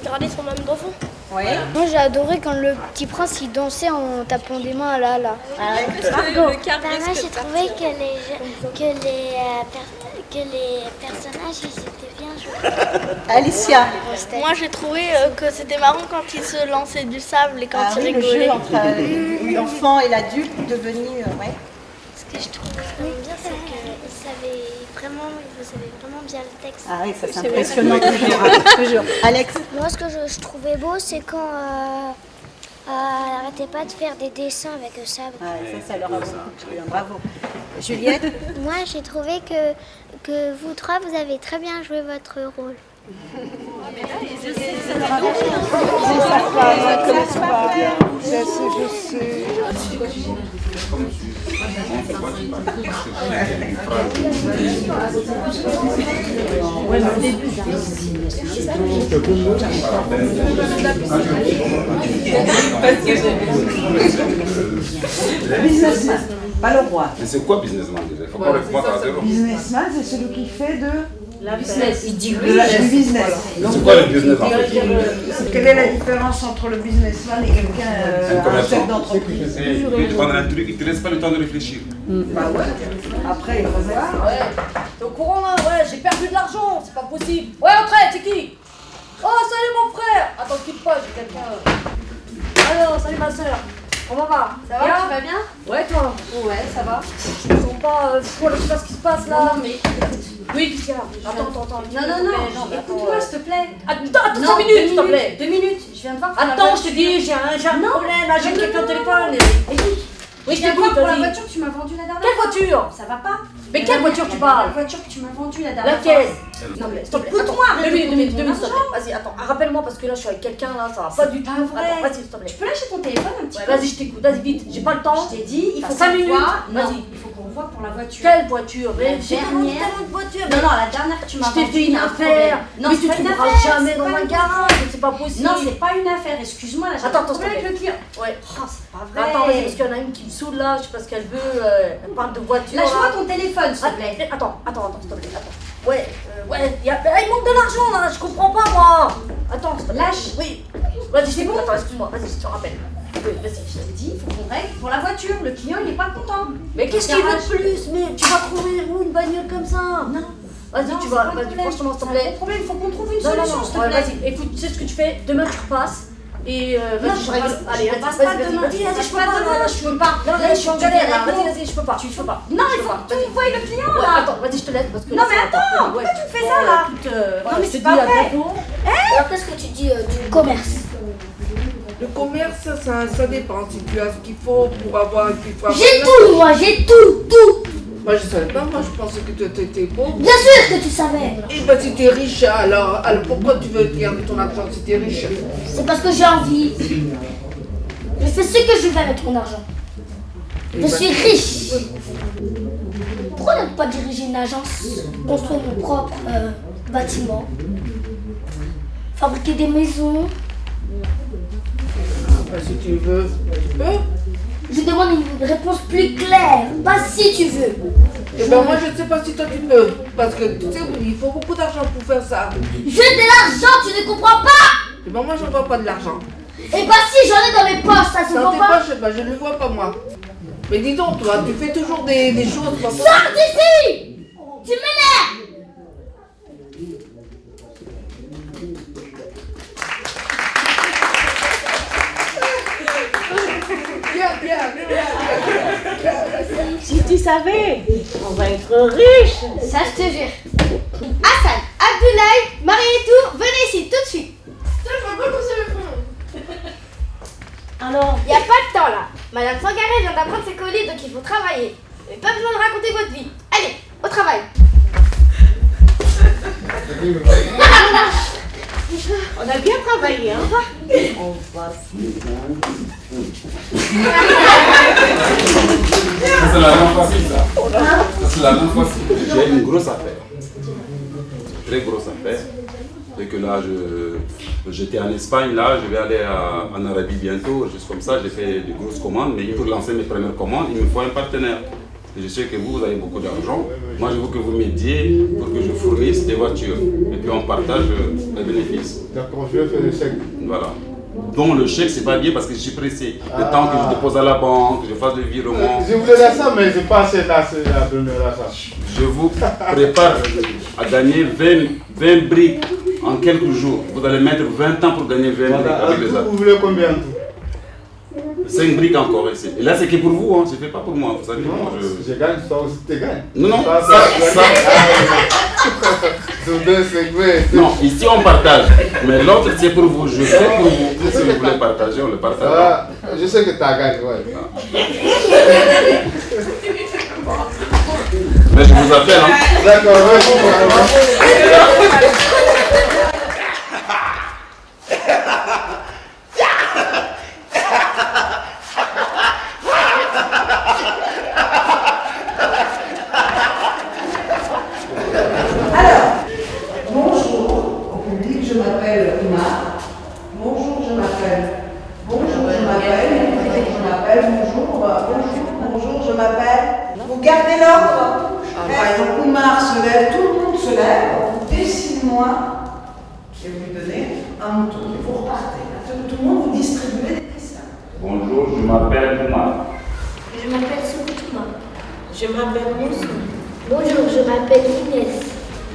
[SPEAKER 2] Garder son âme d'enfant.
[SPEAKER 16] Oui.
[SPEAKER 2] Moi j'ai adoré quand le petit prince il dansait en tapant des mains là. Moi j'ai trouvé que les personnages ils étaient bien joués.
[SPEAKER 16] Alicia.
[SPEAKER 11] Moi j'ai trouvé que c'était marrant quand ils se lançaient du sable et quand ils
[SPEAKER 16] Le
[SPEAKER 11] rigolaient.
[SPEAKER 16] jeu entre l'enfant et l'adulte devenu... ouais.
[SPEAKER 2] Ce que je trouve bien c'est qu'ils savaient vraiment bien le texte.
[SPEAKER 16] Ah oui, ça c'est impressionnant toujours. Alex.
[SPEAKER 2] Moi ce que je trouvais beau c'est quand elle n'arrêtait pas de faire des dessins avec le sable.
[SPEAKER 16] Ah, ça leur a beaucoup plu, bravo. Juliette.
[SPEAKER 2] Moi j'ai trouvé que vous trois vous avez très bien joué votre rôle.
[SPEAKER 5] Businessman, pas le roi.
[SPEAKER 8] Mais c'est quoi businessman déjà? Il faut qu'on recommence à zéro.
[SPEAKER 5] Businessman, c'est celui qui fait de...
[SPEAKER 10] La business, il dit
[SPEAKER 5] du business.
[SPEAKER 8] C'est quoi le business en fait?
[SPEAKER 5] Quelle est la différence entre le businessman et quelqu'un, un chef d'entreprise?
[SPEAKER 8] Il peut te vendre un truc, il ne te laisse pas le temps de réfléchir.
[SPEAKER 5] Bah ouais. Après, il faut voir.
[SPEAKER 10] Ouais. T'es au courant là? Ouais, j'ai perdu de l'argent, c'est pas possible. Ouais, entraide, c'est qui? Oh, salut mon frère! attends, quitte pas, j'ai quelqu'un. Alors, salut ma soeur. Comment va?
[SPEAKER 2] Ça va, tu vas bien?
[SPEAKER 10] Ouais, toi?
[SPEAKER 2] Ouais, ça va.
[SPEAKER 10] Je me sens pas. Je sais pas ce qui se passe là.
[SPEAKER 2] Non, mais.
[SPEAKER 10] Oui, qu'est-ce qu'il y a? Attends.
[SPEAKER 2] Non, écoute-moi, s'il te plaît.
[SPEAKER 10] Attends, 5 minutes, s'il te plaît.
[SPEAKER 2] 2 minutes, je viens de voir.
[SPEAKER 10] Attends, je te dis, j'ai un problème, j'ai quelqu'un au téléphone.
[SPEAKER 2] Écoute,
[SPEAKER 10] oui,
[SPEAKER 2] je viens de voir pour la
[SPEAKER 10] vas-y.
[SPEAKER 2] voiture que tu m'as vendue la dernière
[SPEAKER 10] Quelle voiture?
[SPEAKER 2] Ça va pas?
[SPEAKER 10] Mais quelle voiture tu parles?
[SPEAKER 2] La voiture que tu m'as vendue la dernière fois.
[SPEAKER 10] Laquelle? Non, mais s'il te plaît.
[SPEAKER 2] Écoute-moi,
[SPEAKER 10] Attends, 2 minutes, s'il te plaît. Vas-y, attends, rappelle-moi parce que là, je suis avec quelqu'un là, ça va pas du tout.
[SPEAKER 2] Pas vrai.
[SPEAKER 10] Attends, vas-y, s'il te plaît.
[SPEAKER 2] Tu peux lâcher ton téléphone un petit peu?
[SPEAKER 10] Vas-y, je t'écoute, vas-y, vite, j'ai pas le temps.
[SPEAKER 2] Je t'ai dit, il faut
[SPEAKER 10] 5
[SPEAKER 2] qu'on
[SPEAKER 10] minutes.
[SPEAKER 2] voit.
[SPEAKER 10] Vas-y.
[SPEAKER 2] Il faut qu'on voit pour la voiture.
[SPEAKER 10] Quelle voiture?
[SPEAKER 2] La
[SPEAKER 10] Mais j'ai commandé
[SPEAKER 2] dernière.
[SPEAKER 10] tellement de voitures.
[SPEAKER 2] Non, la dernière que tu m'as
[SPEAKER 10] Je t'ai
[SPEAKER 2] vendue.
[SPEAKER 10] fait une
[SPEAKER 2] il y a un
[SPEAKER 10] affaire.
[SPEAKER 2] problème. Non,
[SPEAKER 10] Mais
[SPEAKER 2] c'est
[SPEAKER 10] tu
[SPEAKER 2] pas une
[SPEAKER 10] trouveras
[SPEAKER 2] affaire.
[SPEAKER 10] jamais
[SPEAKER 2] c'est
[SPEAKER 10] dans
[SPEAKER 2] pas
[SPEAKER 10] un
[SPEAKER 2] une
[SPEAKER 10] garage,
[SPEAKER 2] affaire.
[SPEAKER 10] c'est pas possible.
[SPEAKER 2] Non, c'est pas une affaire. Excuse-moi, là, j'ai un
[SPEAKER 10] Attends,
[SPEAKER 2] problème avec le client.
[SPEAKER 10] Ouais.
[SPEAKER 2] Oh, c'est pas vrai.
[SPEAKER 10] Attends, vas-y, parce qu'il y en a une qui me saoule là, je sais pas ce qu'elle veut, elle parle de voiture.
[SPEAKER 2] Lâche-moi
[SPEAKER 10] là.
[SPEAKER 2] ton téléphone, s'il te plaît.
[SPEAKER 10] Attends, s'il te plaît, attends. Ouais, il manque de l'argent là, je comprends pas moi. Attends, s'il te plaît.
[SPEAKER 2] Lâche.
[SPEAKER 10] Oui. Vas-y, c'est bon. Attends, excuse-moi, vas-y, je te rappelle. Oui, vas-y.
[SPEAKER 2] Je t'ai dit, il faut qu'on règle pour la voiture. Le client, il est pas content.
[SPEAKER 10] Mais qu'est-ce qu'il veut de plus? Mais tu vas trouver où une bagnole comme ça?
[SPEAKER 2] Non.
[SPEAKER 10] Vas-y,
[SPEAKER 2] Non,
[SPEAKER 10] tu
[SPEAKER 2] c'est
[SPEAKER 10] vas,
[SPEAKER 2] pas le
[SPEAKER 10] vas-y,
[SPEAKER 2] problème.
[SPEAKER 10] franchement, s'il te
[SPEAKER 2] C'est
[SPEAKER 10] plaît.
[SPEAKER 2] pas le problème, il faut qu'on trouve une
[SPEAKER 10] Non,
[SPEAKER 2] solution, s'il te
[SPEAKER 10] ouais,
[SPEAKER 2] plaît.
[SPEAKER 10] vas-y, écoute, tu sais ce que tu fais? Demain tu repasses. Et
[SPEAKER 2] Non,
[SPEAKER 10] vas-y,
[SPEAKER 2] je
[SPEAKER 10] je règle.
[SPEAKER 2] repasse-
[SPEAKER 10] Allez,
[SPEAKER 2] je
[SPEAKER 10] vas-y,
[SPEAKER 2] repasse
[SPEAKER 10] vas-y,
[SPEAKER 2] pas
[SPEAKER 10] vas-y,
[SPEAKER 2] demain.
[SPEAKER 10] vas-y,
[SPEAKER 2] Je
[SPEAKER 10] je
[SPEAKER 2] repasse
[SPEAKER 10] peux
[SPEAKER 2] pas
[SPEAKER 10] pas,
[SPEAKER 2] demain.
[SPEAKER 10] non, je peux pas.
[SPEAKER 2] Non,
[SPEAKER 10] Là, je suis en
[SPEAKER 2] tu
[SPEAKER 10] galère, là,
[SPEAKER 2] galères.
[SPEAKER 10] vas-y, je peux pas. Tu peux pas.
[SPEAKER 2] Non, il
[SPEAKER 10] Je peux
[SPEAKER 2] faut
[SPEAKER 10] pas,
[SPEAKER 2] que tu
[SPEAKER 10] vas-y.
[SPEAKER 2] voies le client,
[SPEAKER 10] Ouais,
[SPEAKER 2] là.
[SPEAKER 10] attends, vas-y, je te laisse parce que
[SPEAKER 2] Non,
[SPEAKER 10] là,
[SPEAKER 2] mais
[SPEAKER 10] ça va pas.
[SPEAKER 2] attends,
[SPEAKER 10] Ouais.
[SPEAKER 2] pourquoi tu me fais ça, là?
[SPEAKER 10] Écoute,
[SPEAKER 2] Non, mais
[SPEAKER 10] je te
[SPEAKER 2] c'est
[SPEAKER 10] dis
[SPEAKER 2] pas
[SPEAKER 10] à
[SPEAKER 2] vrai.
[SPEAKER 10] bientôt.
[SPEAKER 2] Alors, qu'est-ce que tu dis du commerce?
[SPEAKER 6] Le commerce, ça dépend. Si tu as ce qu'il faut pour avoir.
[SPEAKER 2] J'ai tout, moi, j'ai tout.
[SPEAKER 6] Moi, je savais pas. Moi, je pensais que tu étais pauvre.
[SPEAKER 2] Bien sûr que tu savais.
[SPEAKER 6] Et bah, si tu es riche, alors pourquoi tu veux garder ton argent si tu es riche?
[SPEAKER 2] C'est parce que j'ai envie. Je fais ce que je veux avec mon argent. Je suis riche. Pourquoi ne pas diriger une agence, construire mon propre bâtiment, fabriquer des maisons?
[SPEAKER 6] Bah, si tu veux, tu peux.
[SPEAKER 2] Je demande une réponse plus claire, pas si tu veux.
[SPEAKER 6] Et ben moi, je ne sais pas si toi tu peux. Parce que tu sais, il faut beaucoup d'argent pour faire ça.
[SPEAKER 2] Je veux de l'argent, tu ne comprends pas?
[SPEAKER 6] Et ben moi, j'en vois pas de l'argent.
[SPEAKER 2] Et bah si, j'en ai dans mes poches, ça se
[SPEAKER 6] Dans
[SPEAKER 2] voit
[SPEAKER 6] tes
[SPEAKER 2] pas?
[SPEAKER 6] poches, bah, je ne le vois pas moi. Mais dis donc, toi, tu fais toujours des choses comme ça.
[SPEAKER 2] Sors d'ici! Tu m'énerves!
[SPEAKER 15] Si tu savais, on va être riche.
[SPEAKER 2] Ça, je te jure. Hassan, Abdoulaye, Marietou, venez ici tout de suite.
[SPEAKER 15] Alors,
[SPEAKER 2] Il n'y a pas de temps là. Madame Sangaré vient d'apprendre ses colis, donc il faut travailler. Vous n'avez pas besoin de raconter votre vie. Allez, au travail.
[SPEAKER 15] on a bien travaillé, hein?
[SPEAKER 8] C'est la même facile ça. C'est la même facile. J'ai une grosse affaire. Très grosse affaire. Et que là, j'étais en Espagne, là, je vais aller en Arabie bientôt, juste comme ça, j'ai fait de grosses commandes, mais pour lancer mes premières commandes, il me faut un partenaire. Et je sais que vous avez beaucoup d'argent. Moi, je veux que vous m'aidiez pour que je fournisse des voitures. Et puis on partage les bénéfices.
[SPEAKER 9] D'accord, je vais faire le chèque.
[SPEAKER 8] Voilà. Donc le chèque, c'est pas bien parce que je suis pressé. Le temps que je dépose à la banque, je fasse le virement.
[SPEAKER 9] Je voulais dire ça, mais je pas assez là, à donner là ça.
[SPEAKER 8] Je vous prépare à gagner 20 briques en quelques jours. Vous allez mettre 20 ans pour gagner 20 briques avec les autres.
[SPEAKER 9] Vous voulez combien tout?
[SPEAKER 8] 5 briques encore ici. Et là, c'est que pour vous, hein. Je ne fais pas pour moi. Vous savez, moi,
[SPEAKER 9] je gagne, toi aussi tu gagnes.
[SPEAKER 8] Non, non,
[SPEAKER 9] non,
[SPEAKER 8] ici on partage. Mais l'autre, c'est pour vous. Je fais pour vous. Si vous voulez partager, on le partage.
[SPEAKER 9] Ah, je sais que tu as gagné, ouais.
[SPEAKER 8] Mais je vous appelle, hein.
[SPEAKER 9] D'accord,
[SPEAKER 5] Bonjour, je m'appelle. Vous gardez l'ordre. Par exemple, Oumar se lève, tout le monde se lève. Dessine-moi et vous lui donnez un mouton. Et vous repartez. Tout le monde vous distribuez des dessins.
[SPEAKER 8] Bonjour, je m'appelle Oumar.
[SPEAKER 2] Je m'appelle Soukoutouma.
[SPEAKER 11] Je m'appelle Moussou.
[SPEAKER 2] Bonjour, je m'appelle Inès.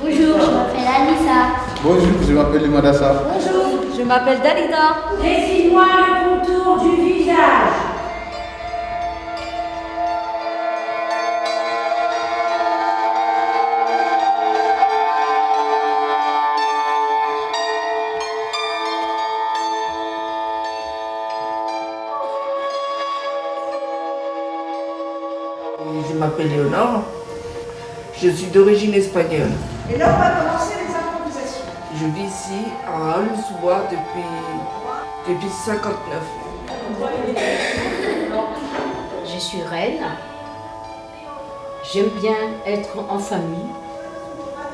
[SPEAKER 2] Bonjour, je m'appelle Anissa.
[SPEAKER 9] Bonjour, je m'appelle Madassa.
[SPEAKER 10] Bonjour, je m'appelle Dalida. Dessine-moi le contour du visage.
[SPEAKER 6] Je m'appelle Léonore. Je suis d'origine espagnole.
[SPEAKER 5] Et là, on va commencer les improvisations.
[SPEAKER 6] Je vis ici à Aulne-sous-Bois depuis 59.
[SPEAKER 10] Je suis reine. J'aime bien être en famille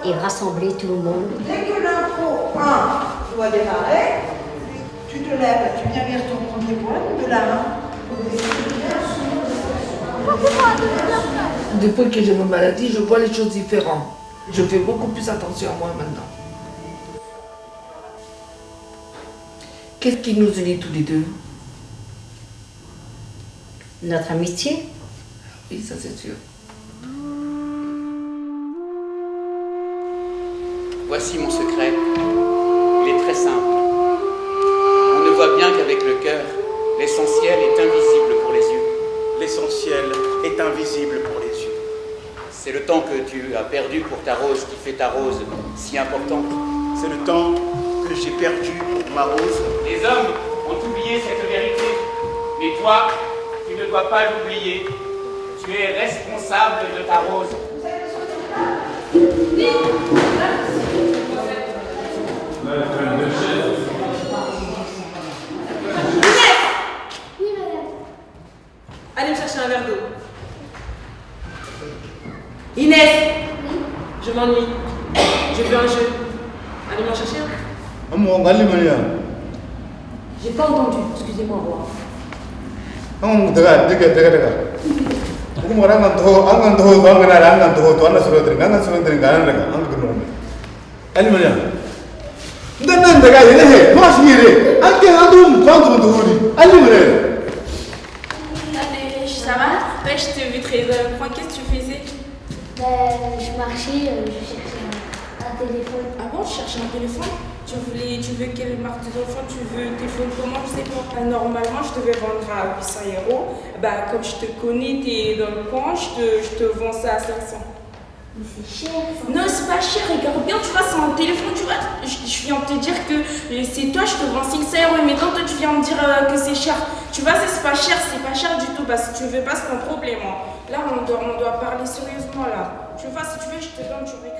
[SPEAKER 10] et rassembler tout le monde.
[SPEAKER 5] Dès que l'impro 1 doit démarrer, tu te lèves, tu viens lire ton premier poème de la main.
[SPEAKER 6] Depuis que j'ai ma maladie, je vois les choses différentes. Je fais beaucoup plus attention à moi maintenant. Qu'est-ce qui nous unit tous les deux?
[SPEAKER 10] Notre amitié.
[SPEAKER 6] Oui, ça c'est sûr.
[SPEAKER 18] Voici mon secret. Il est très simple. On ne voit bien qu'avec le cœur, l'essentiel est invisible pour les yeux.
[SPEAKER 4] L'essentiel est invisible pour les yeux.
[SPEAKER 18] C'est le temps que tu as perdu pour ta rose qui fait ta rose si importante.
[SPEAKER 4] C'est le temps que j'ai perdu pour ma rose.
[SPEAKER 1] Les hommes ont oublié cette vérité, mais toi, tu ne dois pas l'oublier. Tu es responsable de ta rose.
[SPEAKER 14] Allez me chercher un verre d'eau. Inès, je m'ennuie. Je veux un jeu. Allez m'en chercher un.
[SPEAKER 10] J'ai pas entendu, excusez-moi, roi.
[SPEAKER 14] Ça va? Ouais, je t'ai vu très point. Qu'est-ce que tu faisais?
[SPEAKER 2] Je marchais, je cherchais un téléphone.
[SPEAKER 14] Ah bon, tu cherchais un téléphone? Tu veux quelle marque de téléphone? Tu veux téléphone comment? Je sais pas. Normalement, je devais vendre à 800 €. Bah, comme je te connais, t'es dans le coin, je te vends ça à 500.
[SPEAKER 2] Mais c'est cher.
[SPEAKER 14] Non, c'est pas cher, regarde bien, tu vois, c'est un téléphone, tu vois. Je viens de te dire que c'est toi, je te vends 500 €, mais toi, tu viens me dire que c'est cher. Tu vois, c'est pas cher du tout. Bah, si tu veux pas, c'est un problème. Hein. Là, on doit parler sérieusement, là. Tu vois, si tu veux, je te donne, tu regardes.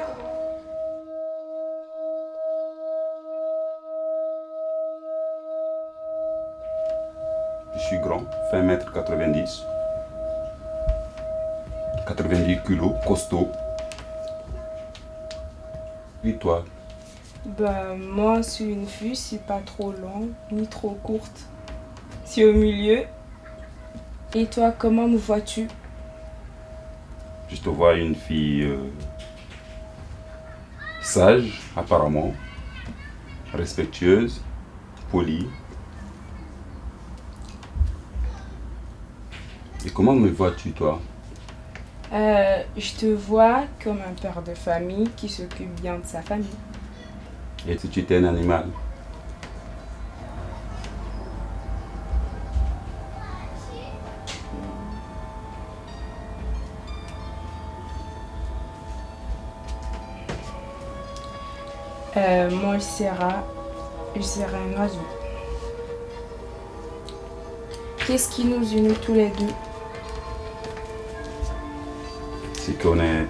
[SPEAKER 8] Je suis grand, fin mètre 90. 90 kilos, costaud. Et toi?
[SPEAKER 19] Bah, moi, c'est une fille, c'est pas trop longue, ni trop courte. C'est au milieu. Et toi, comment me vois-tu?
[SPEAKER 8] Je te vois une fille sage, apparemment, respectueuse, polie. Et comment me vois-tu, toi?
[SPEAKER 19] Je te vois comme un père de famille qui s'occupe bien de sa famille.
[SPEAKER 8] Et si tu étais un animal?
[SPEAKER 19] Moi, je serais un oiseau. Qu'est-ce qui nous unit tous les deux?
[SPEAKER 8] C'est qu'on est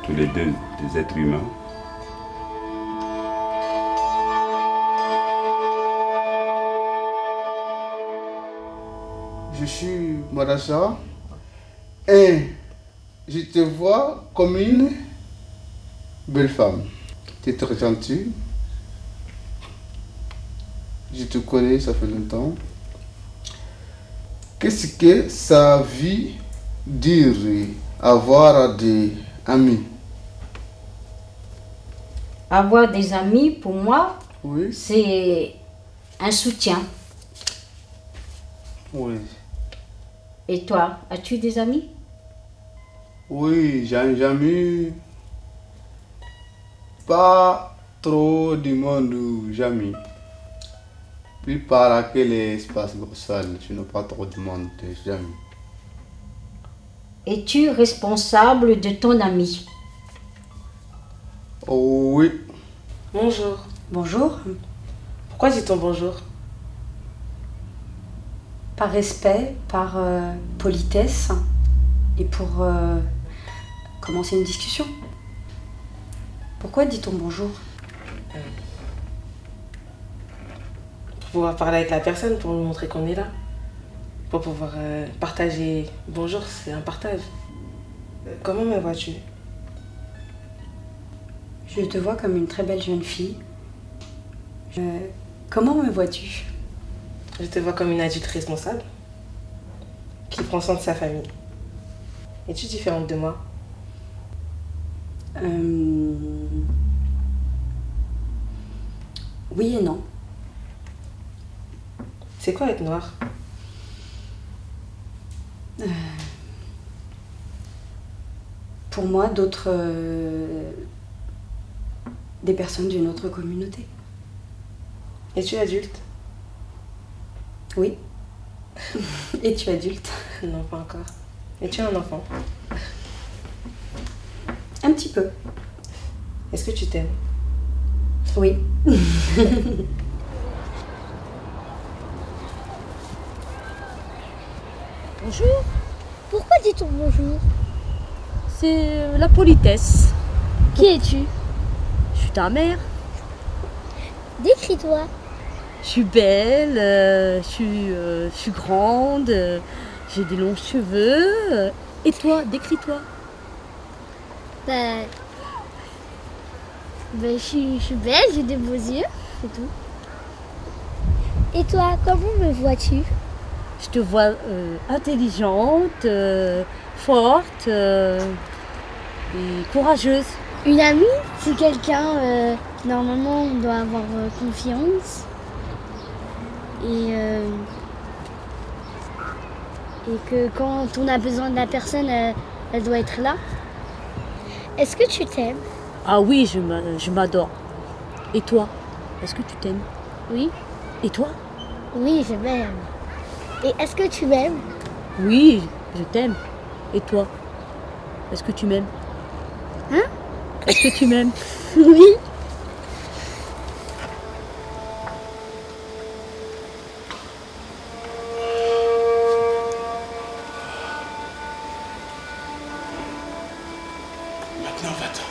[SPEAKER 8] tous les deux des êtres humains.
[SPEAKER 9] Je suis Madassa et je te vois comme une belle femme. Tu es très gentille. Je te connais, ça fait longtemps. Qu'est-ce que ça veut dire avoir des amis?
[SPEAKER 10] Avoir des amis, pour moi,
[SPEAKER 9] oui,
[SPEAKER 10] c'est un soutien.
[SPEAKER 9] Oui.
[SPEAKER 10] Et toi, as-tu des amis?
[SPEAKER 9] Oui, j'ai un ami pas trop du monde ou jamais. Plus par à quel espace gossal, tu n'as pas trop de monde, jamais.
[SPEAKER 10] Es-tu responsable de ton ami?
[SPEAKER 9] Oh oui.
[SPEAKER 19] Bonjour.
[SPEAKER 10] Bonjour.
[SPEAKER 19] Pourquoi dit-on bonjour?
[SPEAKER 10] Par respect, par politesse et pour commencer une discussion. Pourquoi dit-on bonjour?
[SPEAKER 19] Pour pouvoir parler avec la personne, pour lui montrer qu'on est là. Pour pouvoir partager. Bonjour, c'est un partage. Comment me vois-tu?
[SPEAKER 10] Je te vois comme une très belle jeune fille. Comment me vois-tu?
[SPEAKER 19] Je te vois comme une adulte responsable qui prend soin de sa famille. Es-tu différente de moi?
[SPEAKER 10] Oui et non.
[SPEAKER 19] C'est quoi être noir?
[SPEAKER 10] Pour moi, des personnes d'une autre communauté.
[SPEAKER 19] Es-tu adulte?
[SPEAKER 10] Oui. Es-tu adulte?
[SPEAKER 19] Non, pas encore. Es-tu un enfant?
[SPEAKER 10] Un petit peu.
[SPEAKER 19] Est-ce que tu t'aimes?
[SPEAKER 10] Oui.
[SPEAKER 2] Bonjour. Pourquoi dit-on bonjour?
[SPEAKER 7] C'est la politesse.
[SPEAKER 2] Qui es-tu?
[SPEAKER 7] Je suis ta mère.
[SPEAKER 2] Décris-toi.
[SPEAKER 7] Je suis belle, je suis grande, j'ai des longs cheveux. Et toi, décris-toi.
[SPEAKER 2] Ben, je suis belle, j'ai des beaux yeux, c'est tout. Et toi, comment me vois-tu?
[SPEAKER 7] Je te vois intelligente, forte et courageuse.
[SPEAKER 2] Une amie, c'est quelqu'un, normalement, on doit avoir confiance. Et que quand on a besoin de la personne, elle doit être là. Est-ce que tu t'aimes?
[SPEAKER 7] Ah oui, je m'adore. Et toi, est-ce que tu t'aimes?
[SPEAKER 2] Oui.
[SPEAKER 7] Et toi?
[SPEAKER 2] Oui, je m'aime. Et est-ce que tu m'aimes?
[SPEAKER 7] Oui, je t'aime. Et toi? Est-ce que tu m'aimes?
[SPEAKER 2] Hein?
[SPEAKER 7] Est-ce que tu m'aimes?
[SPEAKER 2] Oui.
[SPEAKER 4] Maintenant, va-t'en.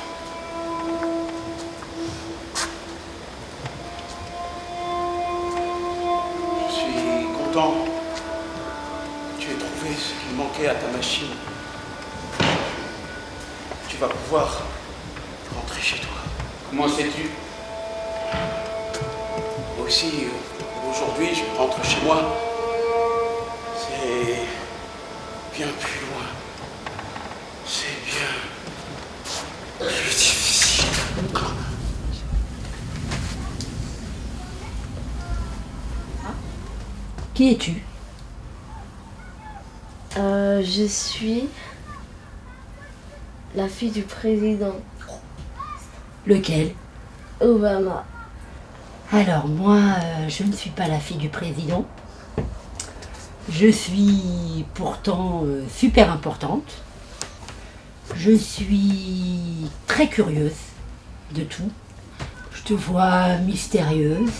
[SPEAKER 4] Je suis content que tu aies trouvé ce qui manquait à ta machine. Tu vas pouvoir rentrer chez toi.
[SPEAKER 18] Comment sais-tu?
[SPEAKER 4] Moi aussi, aujourd'hui, je rentre chez moi. C'est bien plus loin. C'est bien plus difficile.
[SPEAKER 10] Qui es-tu?
[SPEAKER 20] Je suis la fille du président
[SPEAKER 10] Lequel?
[SPEAKER 20] Obama.
[SPEAKER 10] Alors moi, je ne suis pas la fille du président. Je suis pourtant super importante. Je suis très curieuse de tout. Je te vois mystérieuse.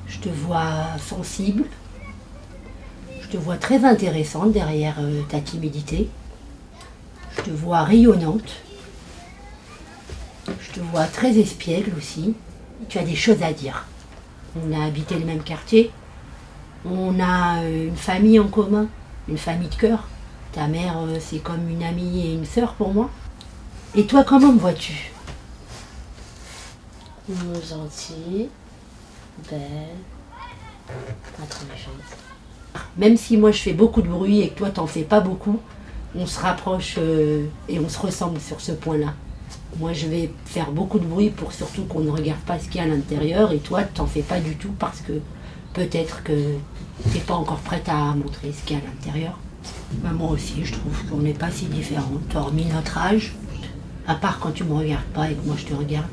[SPEAKER 10] Je te vois sensible. Je te vois très intéressante derrière ta timidité. Je te vois rayonnante. Je te vois très espiègle aussi. Tu as des choses à dire. On a habité le même quartier. On a une famille en commun, une famille de cœur. Ta mère, c'est comme une amie et une sœur pour moi. Et toi, comment me vois-tu?
[SPEAKER 20] Gentille, belle, pas trop méchante.
[SPEAKER 10] Même si moi je fais beaucoup de bruit et que toi t'en fais pas beaucoup, on se rapproche et on se ressemble sur ce point-là. Moi je vais faire beaucoup de bruit pour surtout qu'on ne regarde pas ce qu'il y a à l'intérieur et toi t'en fais pas du tout parce que peut-être que t'es pas encore prête à montrer ce qu'il y a à l'intérieur. Ben, moi aussi je trouve qu'on n'est pas si différentes, hormis notre âge, à part quand tu me regardes pas et que moi je te regarde.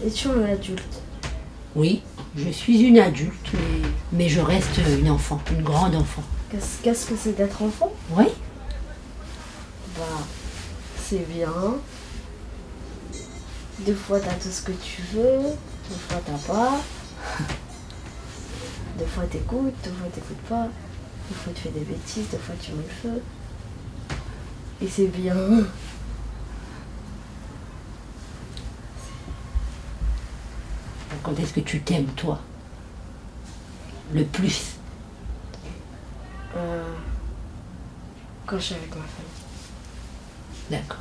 [SPEAKER 20] Es-tu un adulte?
[SPEAKER 10] Oui, je suis une adulte, mais je reste une enfant, une grande enfant.
[SPEAKER 20] Qu'est-ce que c'est d'être enfant?
[SPEAKER 10] Oui.
[SPEAKER 20] Bah, c'est bien. Des fois, t'as tout ce que tu veux, des fois, t'as pas. Des fois, t'écoutes, des fois, t'écoutes pas. Des fois, tu fais des bêtises, des fois, tu mets le feu. Et c'est bien.
[SPEAKER 10] Quand est-ce que tu t'aimes, toi? Le plus?
[SPEAKER 20] Quand je suis avec ma famille.
[SPEAKER 10] D'accord.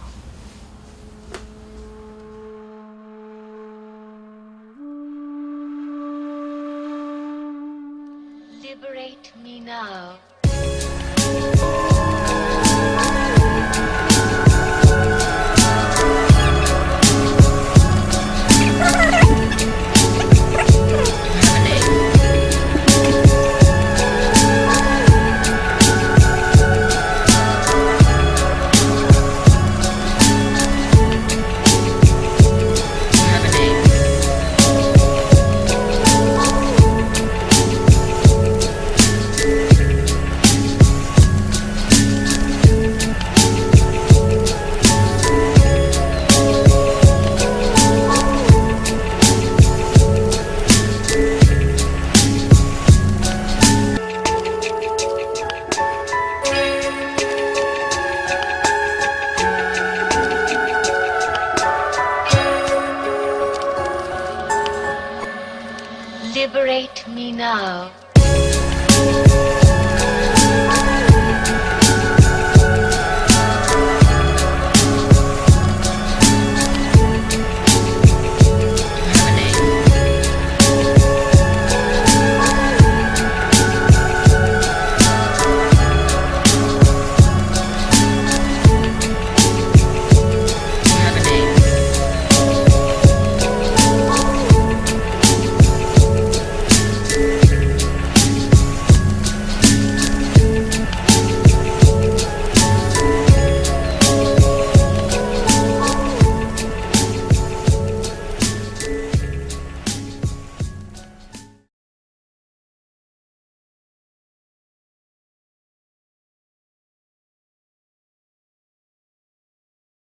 [SPEAKER 21] Liberate me now. Liberate me now.